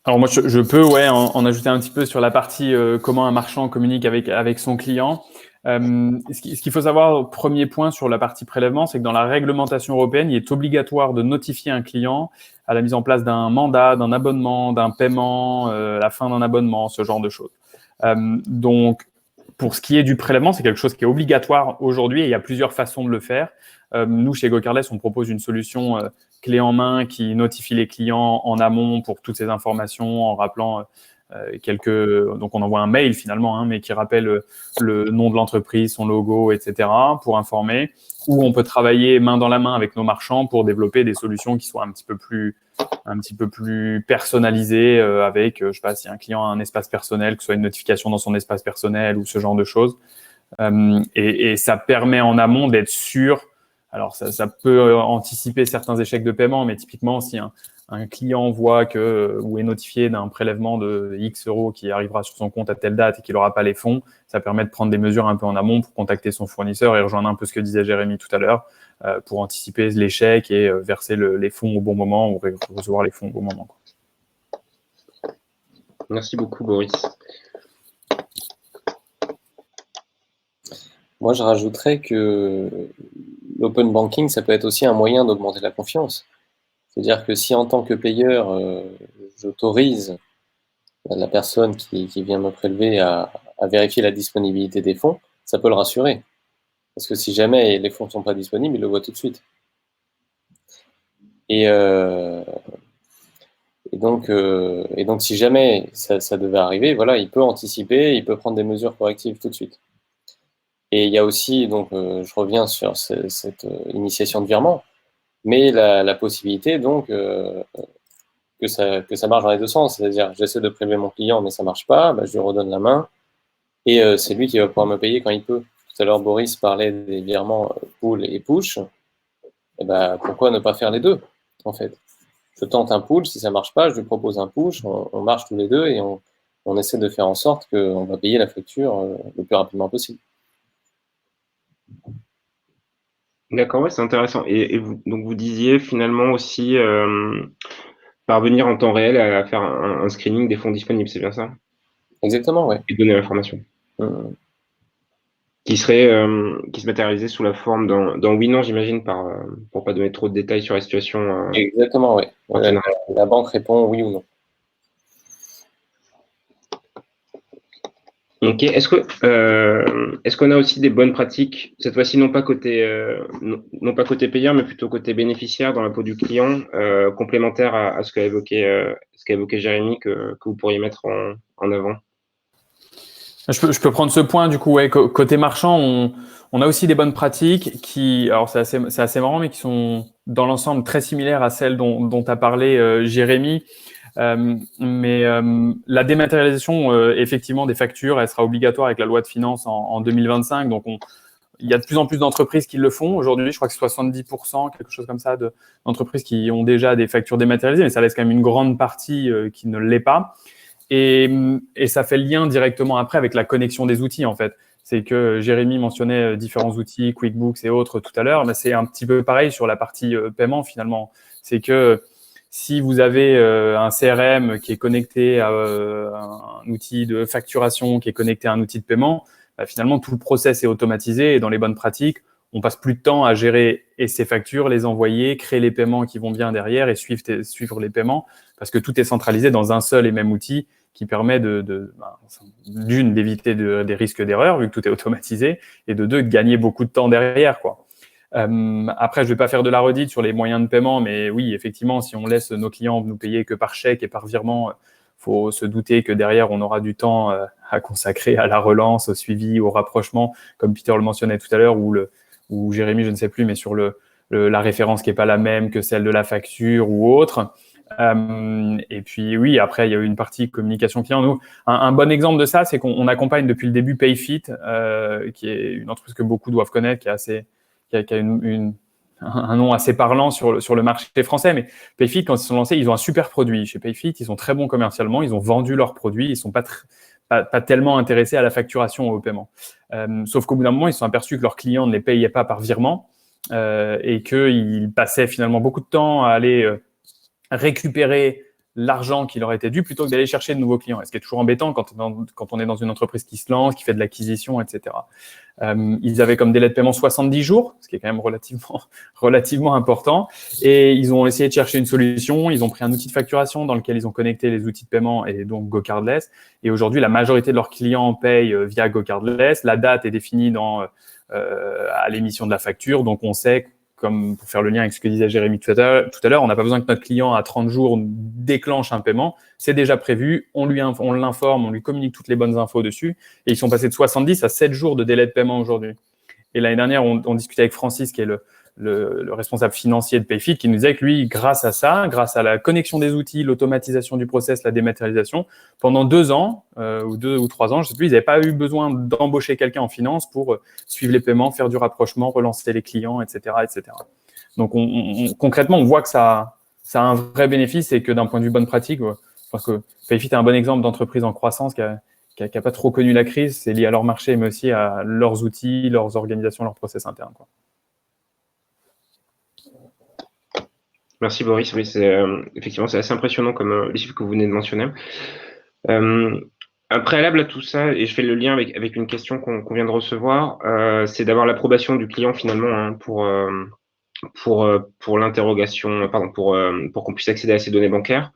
Alors moi, je peux en ajouter un petit peu sur la partie comment un marchand communique avec son client. Ce qu'il faut savoir, premier point sur la partie prélèvement, c'est que dans la réglementation européenne, il est obligatoire de notifier un client à la mise en place d'un mandat, d'un abonnement, d'un paiement, la fin d'un abonnement, ce genre de choses. Donc, pour ce qui est du prélèvement, c'est quelque chose qui est obligatoire aujourd'hui et il y a plusieurs façons de le faire. Nous, chez GoCardless, on propose une solution clé en main qui notifie les clients en amont pour toutes ces informations en rappelant donc on envoie un mail finalement, mais qui rappelle le nom de l'entreprise, son logo, etc. pour informer. Ou on peut travailler main dans la main avec nos marchands pour développer des solutions qui soient un petit peu plus personnalisées avec, je sais pas, si un client a un espace personnel, que ce soit une notification dans son espace personnel ou ce genre de choses. Et ça permet en amont d'être sûr. Alors, ça peut anticiper certains échecs de paiement, mais typiquement, si un client voit ou est notifié d'un prélèvement de X euros qui arrivera sur son compte à telle date et qu'il n'aura pas les fonds, ça permet de prendre des mesures un peu en amont pour contacter son fournisseur et rejoindre un peu ce que disait Jérémy tout à l'heure pour anticiper l'échec et verser les fonds au bon moment ou recevoir les fonds au bon moment. Merci beaucoup, Boris. Moi, je rajouterais que l'open banking, ça peut être aussi un moyen d'augmenter la confiance. C'est-à-dire que si en tant que payeur, j'autorise la personne qui vient me prélever à vérifier la disponibilité des fonds, ça peut le rassurer. Parce que si jamais les fonds ne sont pas disponibles, il le voit tout de suite. Et donc, si jamais ça devait arriver, voilà, il peut anticiper, il peut prendre des mesures correctives tout de suite. Et il y a aussi, donc, je reviens sur cette initiation de virement, mais la possibilité, donc, que ça marche dans les deux sens. C'est-à-dire, j'essaie de prélever mon client, mais ça marche pas, je lui redonne la main, et c'est lui qui va pouvoir me payer quand il peut. Tout à l'heure, Boris parlait des virements pull et push. Et pourquoi ne pas faire les deux, en fait? Je tente un pull, si ça marche pas, je lui propose un push, on marche tous les deux, et on essaie de faire en sorte qu'on va payer la facture le plus rapidement possible. D'accord, ouais, c'est intéressant. Et donc vous disiez finalement aussi parvenir en temps réel à faire un screening des fonds disponibles, c'est bien ça? Exactement, oui. Et donner l'information. Qui se matérialisait sous la forme d'un oui non, j'imagine, pour pas donner trop de détails sur la situation. Exactement, oui. La banque répond oui ou non. Ok. Est-ce qu'on a aussi des bonnes pratiques, cette fois-ci non pas côté payeur, mais plutôt côté bénéficiaire dans la peau du client, complémentaire à ce qu'a évoqué Jérémy, que vous pourriez mettre en avant? Je peux prendre ce point du coup. Côté marchand, on a aussi des bonnes pratiques alors c'est assez marrant, mais qui sont dans l'ensemble très similaires à celles dont a parlé Jérémy. Mais la dématérialisation, effectivement, des factures, elle sera obligatoire avec la loi de finances en 2025. Donc, il y a de plus en plus d'entreprises qui le font. Aujourd'hui, je crois que 70%, quelque chose comme ça, d'entreprises qui ont déjà des factures dématérialisées, mais ça laisse quand même une grande partie qui ne l'est pas. Et ça fait le lien directement après avec la connexion des outils, en fait. C'est que Jérémy mentionnait différents outils, QuickBooks et autres tout à l'heure, mais c'est un petit peu pareil sur la partie paiement, finalement. C'est que si vous avez un CRM qui est connecté à un outil de facturation, qui est connecté à un outil de paiement, bah, finalement, tout le process est automatisé et dans les bonnes pratiques, on passe plus de temps à gérer ces factures, les envoyer, créer les paiements qui vont bien derrière et suivre les paiements parce que tout est centralisé dans un seul et même outil qui permet d'une, d'éviter des risques d'erreur vu que tout est automatisé et de deux, de gagner beaucoup de temps derrière, quoi. Après, je vais pas faire de la redite sur les moyens de paiement, mais oui, effectivement, si on laisse nos clients nous payer que par chèque et par virement, faut se douter que derrière, on aura du temps à consacrer à la relance, au suivi, au rapprochement, comme Peter le mentionnait tout à l'heure, ou Jérémy, je ne sais plus, mais sur la référence qui est pas la même que celle de la facture ou autre. Et puis oui, après il y a eu une partie communication client. Nous, un bon exemple de ça, c'est qu'on accompagne depuis le début Payfit, qui est une entreprise que beaucoup doivent connaître, qui a un nom assez parlant sur le marché français. Mais Payfit, quand ils se sont lancés, ils ont un super produit. Chez Payfit, ils sont très bons commercialement, ils ont vendu leurs produits, ils sont pas tellement intéressés à la facturation ou au paiement. Sauf qu'au bout d'un moment, ils se sont aperçus que leurs clients ne les payaient pas par virement et qu'ils passaient finalement beaucoup de temps à aller récupérer l'argent qui leur était dû plutôt que d'aller chercher de nouveaux clients. Et ce qui est toujours embêtant quand on est dans une entreprise qui se lance, qui fait de l'acquisition, etc. Ils avaient comme délai de paiement 70 jours, ce qui est quand même relativement important. Et ils ont essayé de chercher une solution. Ils ont pris un outil de facturation dans lequel ils ont connecté les outils de paiement et donc GoCardless. Et aujourd'hui, la majorité de leurs clients payent via GoCardless. La date est définie à l'émission de la facture. Donc, on sait, comme pour faire le lien avec ce que disait Jérémy tout à l'heure, on n'a pas besoin que notre client à 30 jours déclenche un paiement. C'est déjà prévu, on l'informe, on lui communique toutes les bonnes infos dessus. Et ils sont passés de 70 à 7 jours de délai de paiement aujourd'hui. Et l'année dernière, on discutait avec Francis, qui est le responsable financier de Payfit, qui nous disait que lui, grâce à ça, grâce à la connexion des outils, l'automatisation du process, la dématérialisation, pendant 2 ans, ou 2 ou 3 ans, je sais plus, ils n'avaient pas eu besoin d'embaucher quelqu'un en finance pour suivre les paiements, faire du rapprochement, relancer les clients, etc., etc. Donc, concrètement, on voit que ça a un vrai bénéfice et que d'un point de vue bonne pratique, je pense que Payfit est un bon exemple d'entreprise en croissance qui a pas trop connu la crise. C'est lié à leur marché, mais aussi à leurs outils, leurs organisations, leurs process internes, quoi. Merci Boris. Oui, effectivement, c'est assez impressionnant comme les chiffres que vous venez de mentionner. Un préalable à tout ça, et je fais le lien avec une question qu'on vient de recevoir, c'est d'avoir l'approbation du client finalement hein, pour l'interrogation, pardon, pour qu'on puisse accéder à ces données bancaires.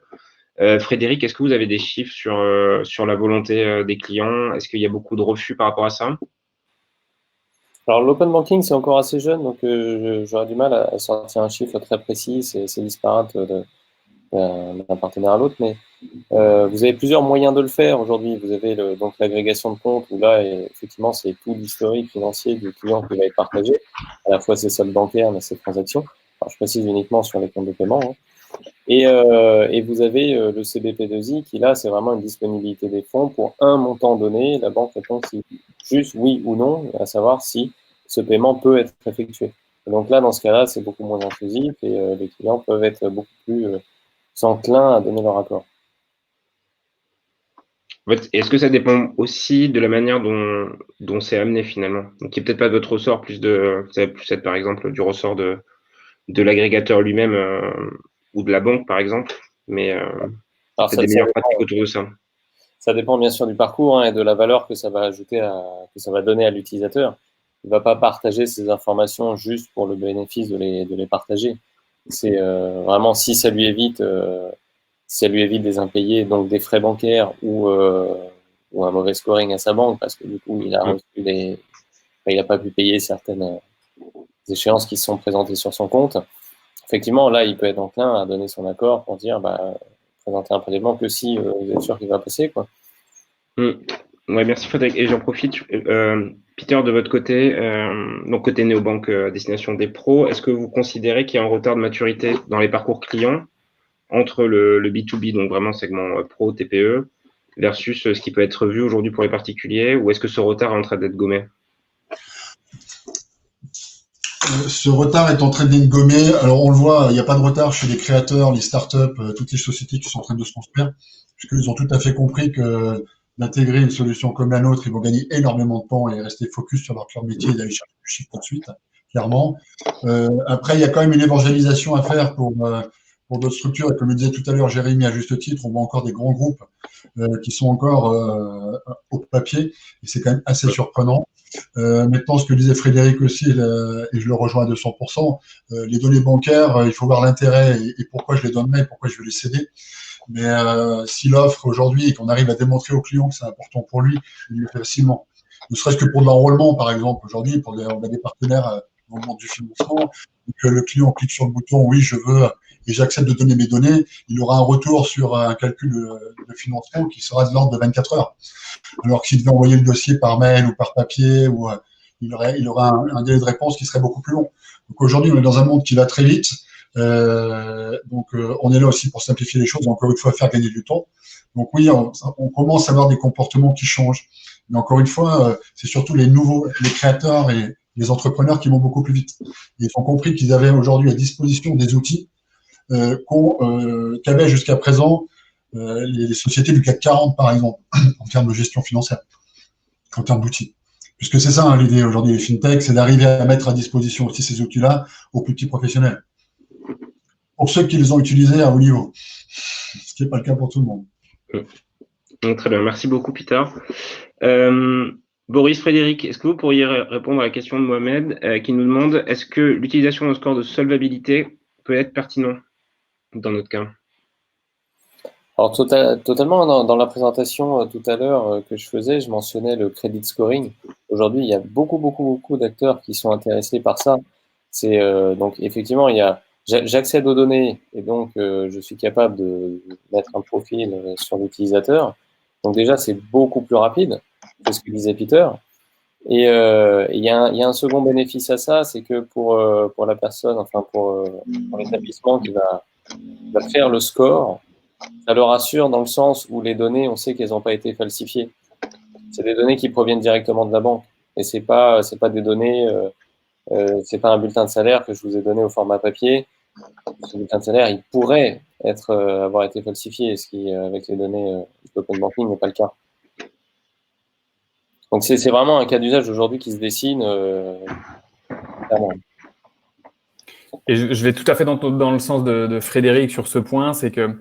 Frédéric, est-ce que vous avez des chiffres sur la volonté des clients? Est-ce qu'il y a beaucoup de refus par rapport à ça? Alors, l'open banking, c'est encore assez jeune, donc j'aurais du mal à sortir un chiffre très précis, c'est disparate d'un partenaire à l'autre, mais vous avez plusieurs moyens de le faire aujourd'hui. Vous avez donc l'agrégation de comptes, où là, effectivement, c'est tout l'historique financier du client qui va être partagé, à la fois ses soldes bancaires, mais ses transactions. Alors, je précise uniquement sur les comptes de paiement. Hein. Et vous avez le CBP2I qui, là, c'est vraiment une disponibilité des fonds pour un montant donné. La banque répond si juste oui ou non, à savoir si ce paiement peut être effectué. Et donc là, dans ce cas-là, c'est beaucoup moins intrusif et les clients peuvent être beaucoup plus enclins à donner leur accord. En fait, est-ce que ça dépend aussi de la manière dont c'est amené finalement? Donc, qui n'est peut-être pas de votre ressort, ça va plus être par exemple du ressort de l'agrégateur lui-même ou de la banque par exemple, mais c'est des meilleures pratiques autour de ça. Ça dépend bien sûr du parcours hein, et de la valeur que ça va ajouter, que ça va donner à l'utilisateur. Il ne va pas partager ces informations juste pour le bénéfice de les partager. C'est vraiment si ça lui évite des impayés, donc des frais bancaires ou un mauvais scoring à sa banque parce que du coup il a pas pu payer certaines échéances qui se sont présentées sur son compte. Effectivement, là, il peut être enclin à donner son accord pour dire présenter un prélèvement que si vous êtes sûr qu'il va passer, quoi. Ouais, merci Frédéric. Et j'en profite, Peter, de votre côté, donc côté néobanque destination des pros, est-ce que vous considérez qu'il y a un retard de maturité dans les parcours clients entre le B2B, donc vraiment segment pro, TPE, versus ce qui peut être vu aujourd'hui pour les particuliers, ou est-ce que ce retard est en train d'être gommé? Ce retard est en train d'être gommé. Alors, on le voit, il n'y a pas de retard chez les créateurs, les startups, toutes les sociétés qui sont en train de se construire, puisqu'ils ont tout à fait compris que d'intégrer une solution comme la nôtre, ils vont gagner énormément de temps et rester focus sur leur cœur de métier et d'aller chercher du chiffre tout de suite, clairement. Après, il y a quand même une évangélisation à faire pour d'autres structures. Et comme le disait tout à l'heure Jérémy, à juste titre, on voit encore des grands groupes qui sont encore au papier, et c'est quand même assez surprenant. Maintenant, ce que disait Frédéric aussi, et je le rejoins à 200%, les données bancaires, il faut voir l'intérêt et pourquoi je les donnerai et pourquoi je vais les céder. Mais si l'offre aujourd'hui et qu'on arrive à démontrer au client que c'est important pour lui, il le fait facilement. Ne serait-ce que pour de l'enrôlement, par exemple, aujourd'hui, on a des partenaires dans le monde du financement, que le client clique sur le bouton oui, je veux et j'accepte de donner mes données, il aura un retour sur un calcul de financement qui sera de l'ordre de 24 heures. Alors que s'il devait envoyer le dossier par mail ou par papier, il aura un délai de réponse qui serait beaucoup plus long. Donc aujourd'hui, on est dans un monde qui va très vite. On est là aussi pour simplifier les choses, encore une fois, faire gagner du temps. Donc oui, on commence à avoir des comportements qui changent. Mais encore une fois, c'est surtout les créateurs et les entrepreneurs qui vont beaucoup plus vite. Ils ont compris qu'ils avaient aujourd'hui à disposition des outils qu'avaient jusqu'à présent les sociétés du CAC 40, par exemple, en termes de gestion financière, en termes d'outils. Puisque c'est ça, hein, l'idée aujourd'hui des fintechs, c'est d'arriver à mettre à disposition aussi ces outils-là aux plus petits professionnels. Pour ceux qui les ont utilisés à haut niveau, ce qui n'est pas le cas pour tout le monde. Très bien, merci beaucoup Peter. Boris, Frédéric, est-ce que vous pourriez répondre à la question de Mohamed qui nous demande est-ce que l'utilisation d'un score de solvabilité peut être pertinent dans notre cas? Alors totalement, dans la présentation tout à l'heure que je faisais, je mentionnais le credit scoring. Aujourd'hui, il y a beaucoup d'acteurs qui sont intéressés par ça. C'est donc effectivement, j'accède aux données et donc je suis capable de mettre un profil sur l'utilisateur. Donc déjà, c'est beaucoup plus rapide que ce que disait Peter. Et il y a un second bénéfice à ça, c'est que pour la personne, enfin pour l'établissement qui va faire le score, ça le rassure dans le sens où les données, on sait qu'elles n'ont pas été falsifiées. C'est des données qui proviennent directement de la banque. Et c'est pas des données, c'est pas un bulletin de salaire que je vous ai donné au format papier. Ce bulletin de salaire, il pourrait avoir été falsifié, ce qui, avec les données d'open banking, n'est pas le cas. Donc c'est vraiment un cas d'usage aujourd'hui qui se dessine clairement. Et je vais tout à fait dans le sens de Frédéric sur ce point, c'est que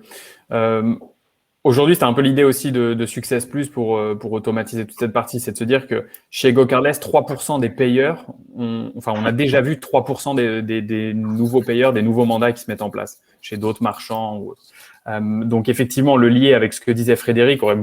aujourd'hui, c'est un peu l'idée aussi de Success Plus pour automatiser toute cette partie, c'est de se dire que chez GoCardless, 3% des payeurs, on a déjà vu 3% des nouveaux payeurs, des nouveaux mandats qui se mettent en place chez d'autres marchands ou autres. Donc effectivement, le lier avec ce que disait Frédéric aurait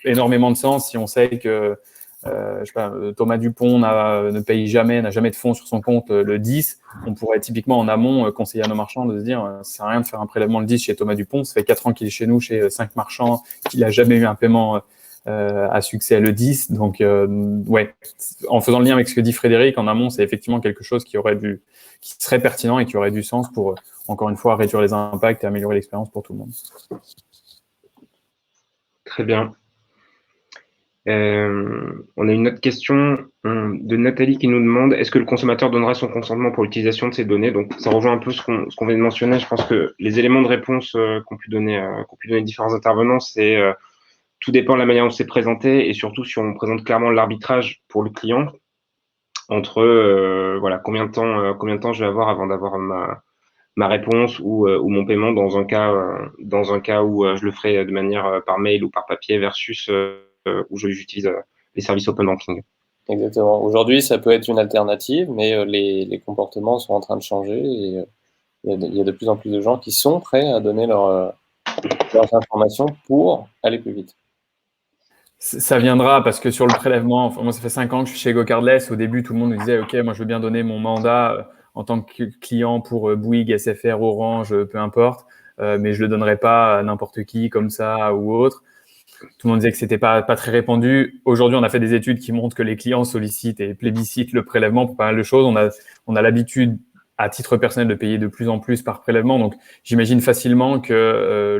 énormément de sens si on sait que je sais pas, Thomas Dupont ne paye jamais, n'a jamais de fonds sur son compte le 10. On pourrait typiquement en amont conseiller à nos marchands de se dire ça sert à rien de faire un prélèvement le 10 chez Thomas Dupont. Ça fait 4 ans qu'il est chez nous, chez 5 marchands, qu'il n'a jamais eu un paiement à succès le 10. Donc, ouais, en faisant le lien avec ce que dit Frédéric, en amont, c'est effectivement quelque chose qui serait pertinent et qui aurait du sens pour, encore une fois, réduire les impacts et améliorer l'expérience pour tout le monde. Très bien. On a une autre question de Nathalie qui nous demande est-ce que le consommateur donnera son consentement pour l'utilisation de ces données? Donc, ça rejoint un peu ce qu'on vient de mentionner. Je pense que les éléments de réponse qu'ont pu donner différents intervenants, c'est tout dépend de la manière dont c'est présenté et surtout si on présente clairement l'arbitrage pour le client entre combien de temps je vais avoir avant d'avoir ma réponse ou mon paiement dans un cas où je le ferai de manière par mail ou par papier versus où j'utilise les services open banking. Exactement. Aujourd'hui, ça peut être une alternative, mais les comportements sont en train de changer et il y a de plus en plus de gens qui sont prêts à donner leurs informations pour aller plus vite. Ça viendra parce que sur le prélèvement, moi ça fait 5 ans que je suis chez GoCardless. Au début, tout le monde me disait ok, moi je veux bien donner mon mandat en tant que client pour Bouygues, SFR, Orange, peu importe, mais je le donnerai pas à n'importe qui comme ça ou autre. Tout le monde disait que c'était pas très répandu. Aujourd'hui, on a fait des études qui montrent que les clients sollicitent et plébiscitent le prélèvement pour pas mal de choses. On a l'habitude, à titre personnel, de payer de plus en plus par prélèvement. Donc, j'imagine facilement que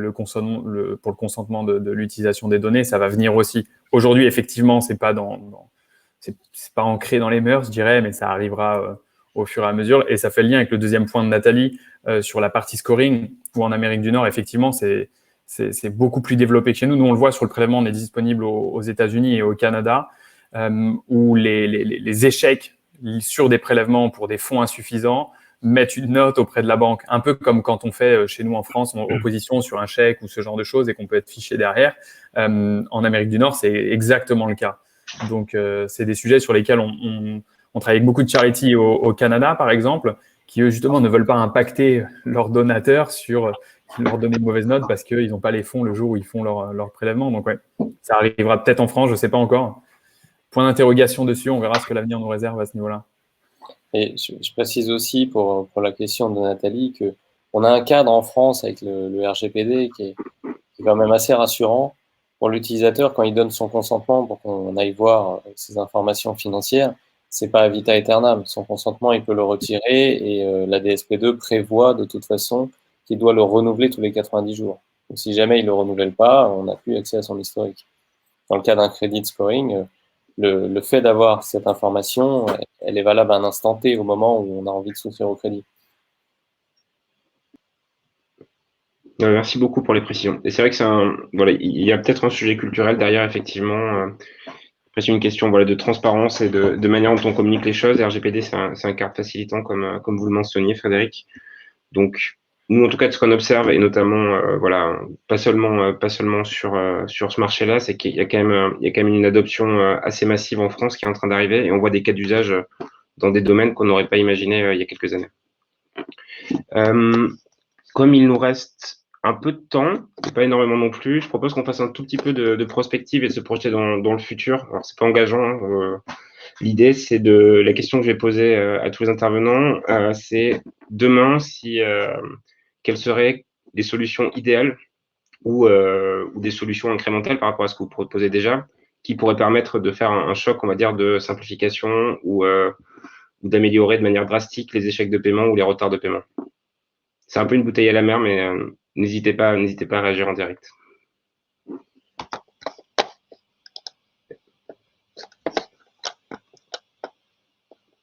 pour le consentement de l'utilisation des données, ça va venir aussi. Aujourd'hui, effectivement, c'est pas ancré dans les mœurs, je dirais, mais ça arrivera au fur et à mesure. Et ça fait le lien avec le deuxième point de Nathalie sur la partie scoring, où en Amérique du Nord, effectivement, c'est beaucoup plus développé que chez nous. Nous, on le voit sur le prélèvement, on est disponible aux États-Unis et au Canada, où les échecs sur des prélèvements pour des fonds insuffisants mettent une note auprès de la banque, un peu comme quand on fait chez nous en France opposition sur un chèque ou ce genre de choses et qu'on peut être fiché derrière. En Amérique du Nord, c'est exactement le cas. Donc, c'est des sujets sur lesquels on travaille avec beaucoup de charities au Canada, par exemple, qui, eux, justement, ne veulent pas impacter leurs donateurs sur leur donner une mauvaise note parce qu'ils n'ont pas les fonds le jour où ils font leur prélèvement. Donc, ouais, ça arrivera peut-être en France, je ne sais pas encore. Point d'interrogation dessus, on verra ce que l'avenir nous réserve à ce niveau-là. Et je précise aussi pour la question de Nathalie qu'on a un cadre en France avec le RGPD qui est quand même assez rassurant pour l'utilisateur quand il donne son consentement pour qu'on aille voir ses informations financières. C'est pas vita aeternam. Son consentement, il peut le retirer et la DSP2 prévoit de toute façon qu'il doit le renouveler tous les 90 jours. Donc, si jamais il le renouvelle pas, on n'a plus accès à son historique. Dans le cas d'un credit scoring, le fait d'avoir cette information, elle est valable à un instant T au moment où on a envie de souscrire au crédit. Merci beaucoup pour les précisions. Et c'est vrai que voilà, il y a peut-être un sujet culturel derrière, effectivement. Après, c'est une question voilà, de transparence et de manière dont on communique les choses. RGPD, c'est un cadre facilitant, comme vous le mentionniez, Frédéric. Donc, nous, en tout cas, de ce qu'on observe, et notamment, voilà, pas seulement sur ce marché-là, c'est qu'il y a quand même une adoption assez massive en France qui est en train d'arriver, et on voit des cas d'usage dans des domaines qu'on n'aurait pas imaginé il y a quelques années. Comme il nous reste un peu de temps, pas énormément non plus, je propose qu'on fasse un tout petit peu de prospective et de se projeter dans le futur. Alors, c'est pas engageant, hein, l'idée, c'est la question que je vais poser à tous les intervenants, c'est demain, quelles seraient des solutions idéales ou des solutions incrémentales par rapport à ce que vous proposez déjà, qui pourraient permettre de faire un choc, on va dire, de simplification ou d'améliorer de manière drastique les échecs de paiement ou les retards de paiement. C'est un peu une bouteille à la mer, mais n'hésitez pas à réagir en direct.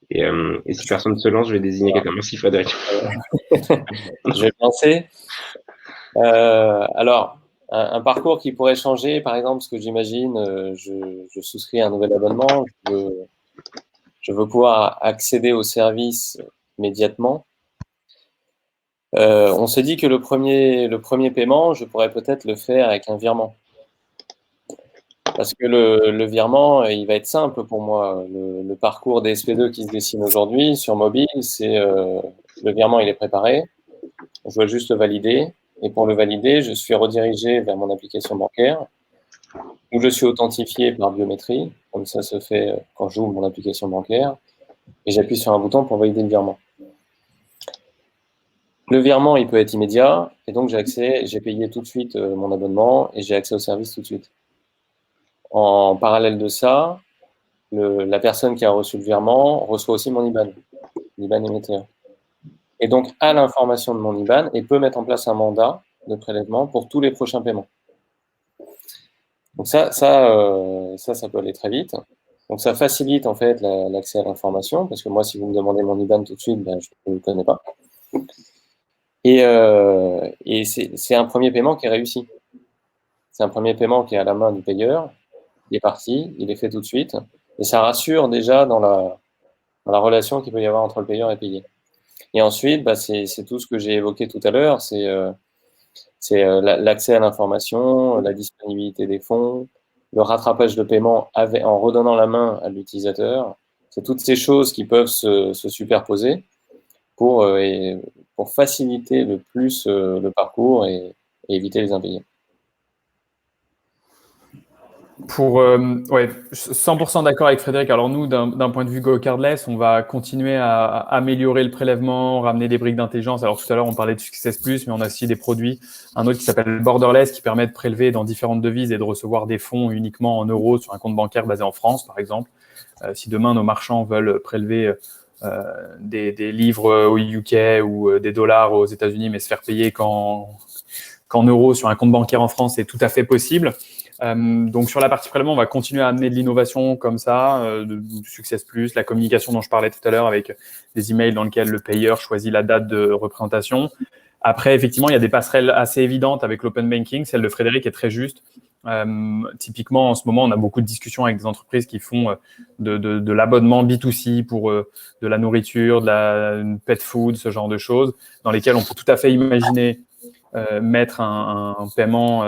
Et si personne ne se lance, je vais désigner quelqu'un. Merci Frédéric. Je vais penser. Alors, un parcours qui pourrait changer, par exemple, ce que j'imagine, je souscris un nouvel abonnement, je veux pouvoir accéder au service immédiatement. On se dit que le premier paiement, je pourrais peut-être le faire avec un virement. Parce que le virement, il va être simple pour moi. Le parcours des SP2 qui se dessine aujourd'hui sur mobile, c'est le virement, il est préparé. Je dois juste le valider. Et pour le valider, je suis redirigé vers mon application bancaire où je suis authentifié par biométrie. Comme ça se fait quand j'ouvre mon application bancaire. Et j'appuie sur un bouton pour valider le virement. Le virement, il peut être immédiat. Et donc, j'ai payé tout de suite mon abonnement et j'ai accès au service tout de suite. En parallèle de ça, la personne qui a reçu le virement reçoit aussi mon IBAN, l'IBAN émetteur. Et donc, a l'information de mon IBAN et peut mettre en place un mandat de prélèvement pour tous les prochains paiements. Donc ça peut aller très vite. Donc ça facilite en fait l'accès à l'information, parce que moi, si vous me demandez mon IBAN tout de suite, ben, je ne le connais pas. Et c'est un premier paiement qui est réussi. C'est un premier paiement qui est à la main du payeur. Il est parti, il est fait tout de suite. Et ça rassure déjà dans la relation qu'il peut y avoir entre le payeur et le payé. Et ensuite, bah, c'est tout ce que j'ai évoqué tout à l'heure. C'est l'accès à l'information, la disponibilité des fonds, le rattrapage de paiement en redonnant la main à l'utilisateur. C'est toutes ces choses qui peuvent se superposer pour faciliter le plus le parcours et éviter les impayés. Ouais, 100% d'accord avec Frédéric. Alors nous, d'un point de vue GoCardless, on va continuer à améliorer le prélèvement, ramener des briques d'intelligence. Alors tout à l'heure, on parlait de Success Plus, mais on a aussi des produits, un autre qui s'appelle Borderless, qui permet de prélever dans différentes devises et de recevoir des fonds uniquement en euros sur un compte bancaire basé en France, par exemple. Si demain, nos marchands veulent prélever des livres au UK ou des dollars aux États-Unis, mais se faire payer qu'en euros sur un compte bancaire en France, c'est tout à fait possible. Donc sur la partie prélèvement, on va continuer à amener de l'innovation comme ça, de Success Plus, la communication dont je parlais tout à l'heure avec des emails dans lesquels le payeur choisit la date de représentation. Après, effectivement, il y a des passerelles assez évidentes avec l'open banking. Celle de Frédéric est très juste. Typiquement, en ce moment, on a beaucoup de discussions avec des entreprises qui font de l'abonnement B2C pour de la nourriture, de la pet food, ce genre de choses, dans lesquelles on peut tout à fait imaginer mettre un paiement,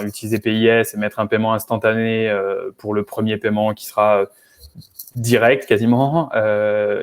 utiliser PIS et mettre un paiement instantané pour le premier paiement qui sera direct quasiment,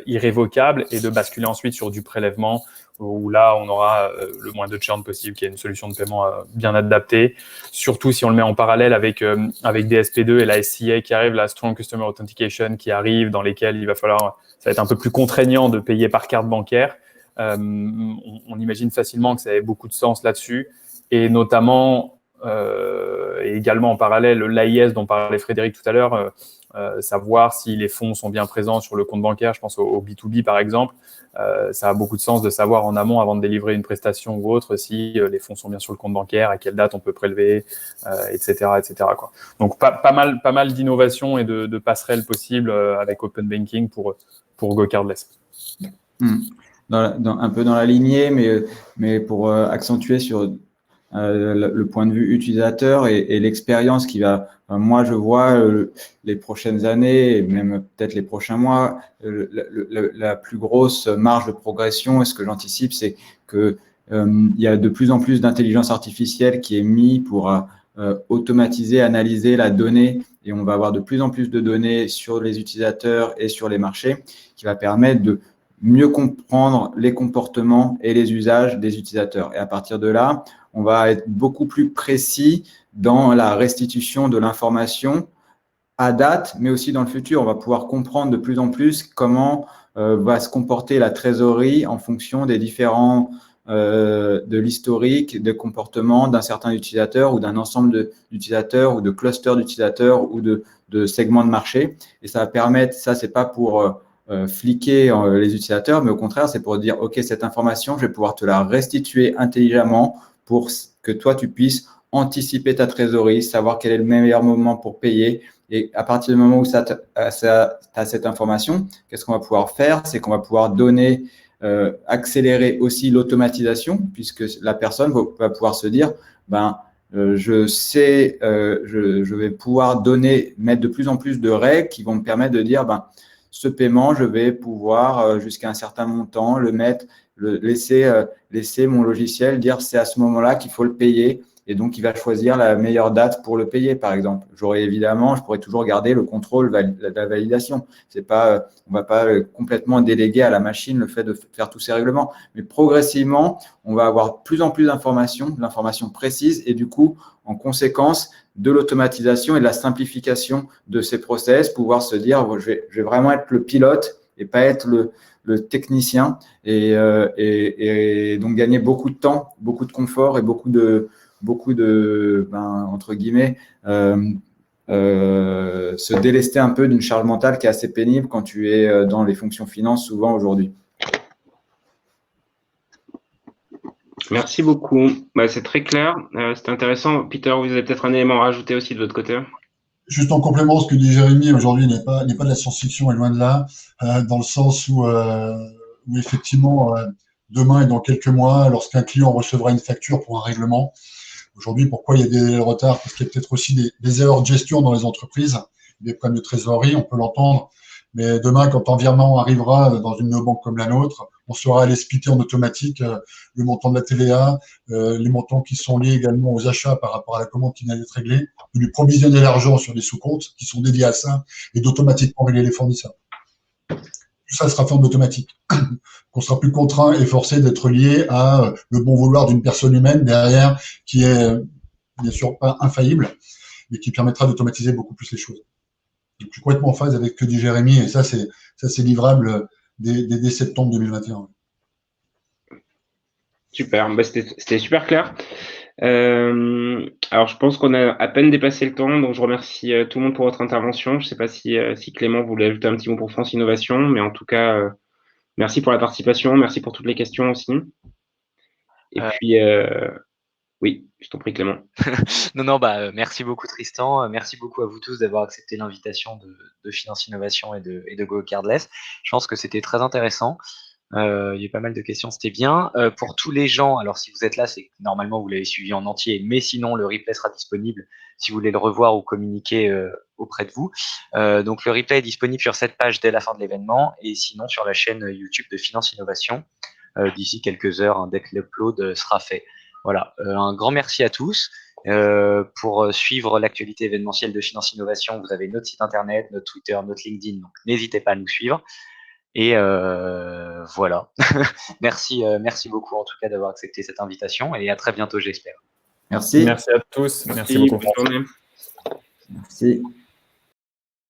irrévocable, et de basculer ensuite sur du prélèvement où là on aura le moins de churn possible, qui est une solution de paiement bien adaptée, surtout si on le met en parallèle avec DSP2 et la SCA qui arrive, la Strong Customer Authentication qui arrive, dans lesquelles il va falloir, ça va être un peu plus contraignant de payer par carte bancaire. On imagine facilement que ça avait beaucoup de sens là-dessus, et notamment et également en parallèle l'AIS dont parlait Frédéric tout à l'heure, savoir si les fonds sont bien présents sur le compte bancaire, je pense au B2B par exemple, ça a beaucoup de sens de savoir en amont avant de délivrer une prestation ou autre si les fonds sont bien sur le compte bancaire, à quelle date on peut prélever, etc. quoi. Donc pas mal d'innovations et de passerelles possibles avec Open Banking pour GoCardless. Un peu dans la lignée, mais pour accentuer sur le point de vue utilisateur et l'expérience qui va, moi je vois les prochaines années et même peut-être les prochains mois, la plus grosse marge de progression, et ce que j'anticipe, c'est que il y a de plus en plus d'intelligence artificielle qui est mise pour automatiser, analyser la donnée, et on va avoir de plus en plus de données sur les utilisateurs et sur les marchés qui va permettre de mieux comprendre les comportements et les usages des utilisateurs. Et à partir de là, on va être beaucoup plus précis dans la restitution de l'information à date, mais aussi dans le futur. On va pouvoir comprendre de plus en plus comment va se comporter la trésorerie en fonction des différents de l'historique, des comportements d'un certain utilisateur ou d'un ensemble d'utilisateurs ou de clusters d'utilisateurs ou de segments de marché. Et ça va permettre, ça c'est pas pour fliquer les utilisateurs, mais au contraire, c'est pour dire, OK, cette information, je vais pouvoir te la restituer intelligemment pour que toi, tu puisses anticiper ta trésorerie, savoir quel est le meilleur moment pour payer. Et à partir du moment où tu as cette information, qu'est-ce qu'on va pouvoir faire? C'est qu'on va pouvoir donner, accélérer aussi l'automatisation, puisque la personne va pouvoir se dire, je sais, je vais pouvoir mettre de plus en plus de règles qui vont me permettre de dire, ce paiement, je vais pouvoir, jusqu'à un certain montant, laisser mon logiciel dire c'est à ce moment-là qu'il faut le payer, et donc il va choisir la meilleure date pour le payer, par exemple. Je pourrais toujours garder le contrôle de la validation. On ne va pas complètement déléguer à la machine le fait de faire tous ces règlements, mais progressivement, on va avoir de plus en plus d'informations, de l'information précise, et du coup, en conséquence, de l'automatisation et de la simplification de ces process, pouvoir se dire, je vais vraiment être le pilote et pas être le technicien, et donc gagner beaucoup de temps, beaucoup de confort et beaucoup de entre guillemets, se délester un peu d'une charge mentale qui est assez pénible quand tu es dans les fonctions finance souvent aujourd'hui. Merci beaucoup. C'est très clair. C'est intéressant. Peter, vous avez peut-être un élément à rajouter aussi de votre côté? Juste en complément, ce que dit Jérémy, aujourd'hui n'est pas de la science-fiction, et loin de là, dans le sens où effectivement, demain et dans quelques mois, lorsqu'un client recevra une facture pour un règlement, aujourd'hui, pourquoi il y a des retards? Parce qu'il y a peut-être aussi des erreurs de gestion dans les entreprises, des problèmes de trésorerie, on peut l'entendre. Mais demain, quand un virement arrivera dans une banque comme la nôtre, on saura aller splitter en automatique le montant de la TVA, les montants qui sont liés également aux achats par rapport à la commande qui vient d'être réglée, de lui provisionner l'argent sur des sous-comptes qui sont dédiés à ça et d'automatiquement régler les fournisseurs. Tout ça sera fait en automatique. On sera plus contraint et forcé d'être lié à le bon vouloir d'une personne humaine derrière qui est bien sûr pas infaillible, mais qui permettra d'automatiser beaucoup plus les choses. Donc, je suis complètement en phase avec ce que dit Jérémy, et ça c'est livrable dès septembre 2021. Super, c'était super clair. Alors, je pense qu'on a à peine dépassé le temps, donc je remercie tout le monde pour votre intervention. Je ne sais pas si Clément voulait ajouter un petit mot pour France Innovation, mais en tout cas, merci pour la participation, merci pour toutes les questions aussi. Et puis, Oui, je t'en prie, Clément. Non, merci beaucoup Tristan, merci beaucoup à vous tous d'avoir accepté l'invitation de Finance Innovation et de Go Cardless. Je pense que c'était très intéressant. Il y a eu pas mal de questions, c'était bien. Pour tous les gens, alors si vous êtes là, c'est que normalement vous l'avez suivi en entier, mais sinon le replay sera disponible si vous voulez le revoir ou communiquer auprès de vous. Donc le replay est disponible sur cette page dès la fin de l'événement et sinon sur la chaîne YouTube de Finance Innovation d'ici quelques heures, hein, dès que l'upload sera fait. Voilà, un grand merci à tous. Pour suivre l'actualité événementielle de Finance Innovation, vous avez notre site internet, notre Twitter, notre LinkedIn, donc n'hésitez pas à nous suivre. Et voilà. Merci beaucoup en tout cas d'avoir accepté cette invitation et à très bientôt, j'espère. Merci. Merci à tous. Merci beaucoup. Bonne journée. Merci.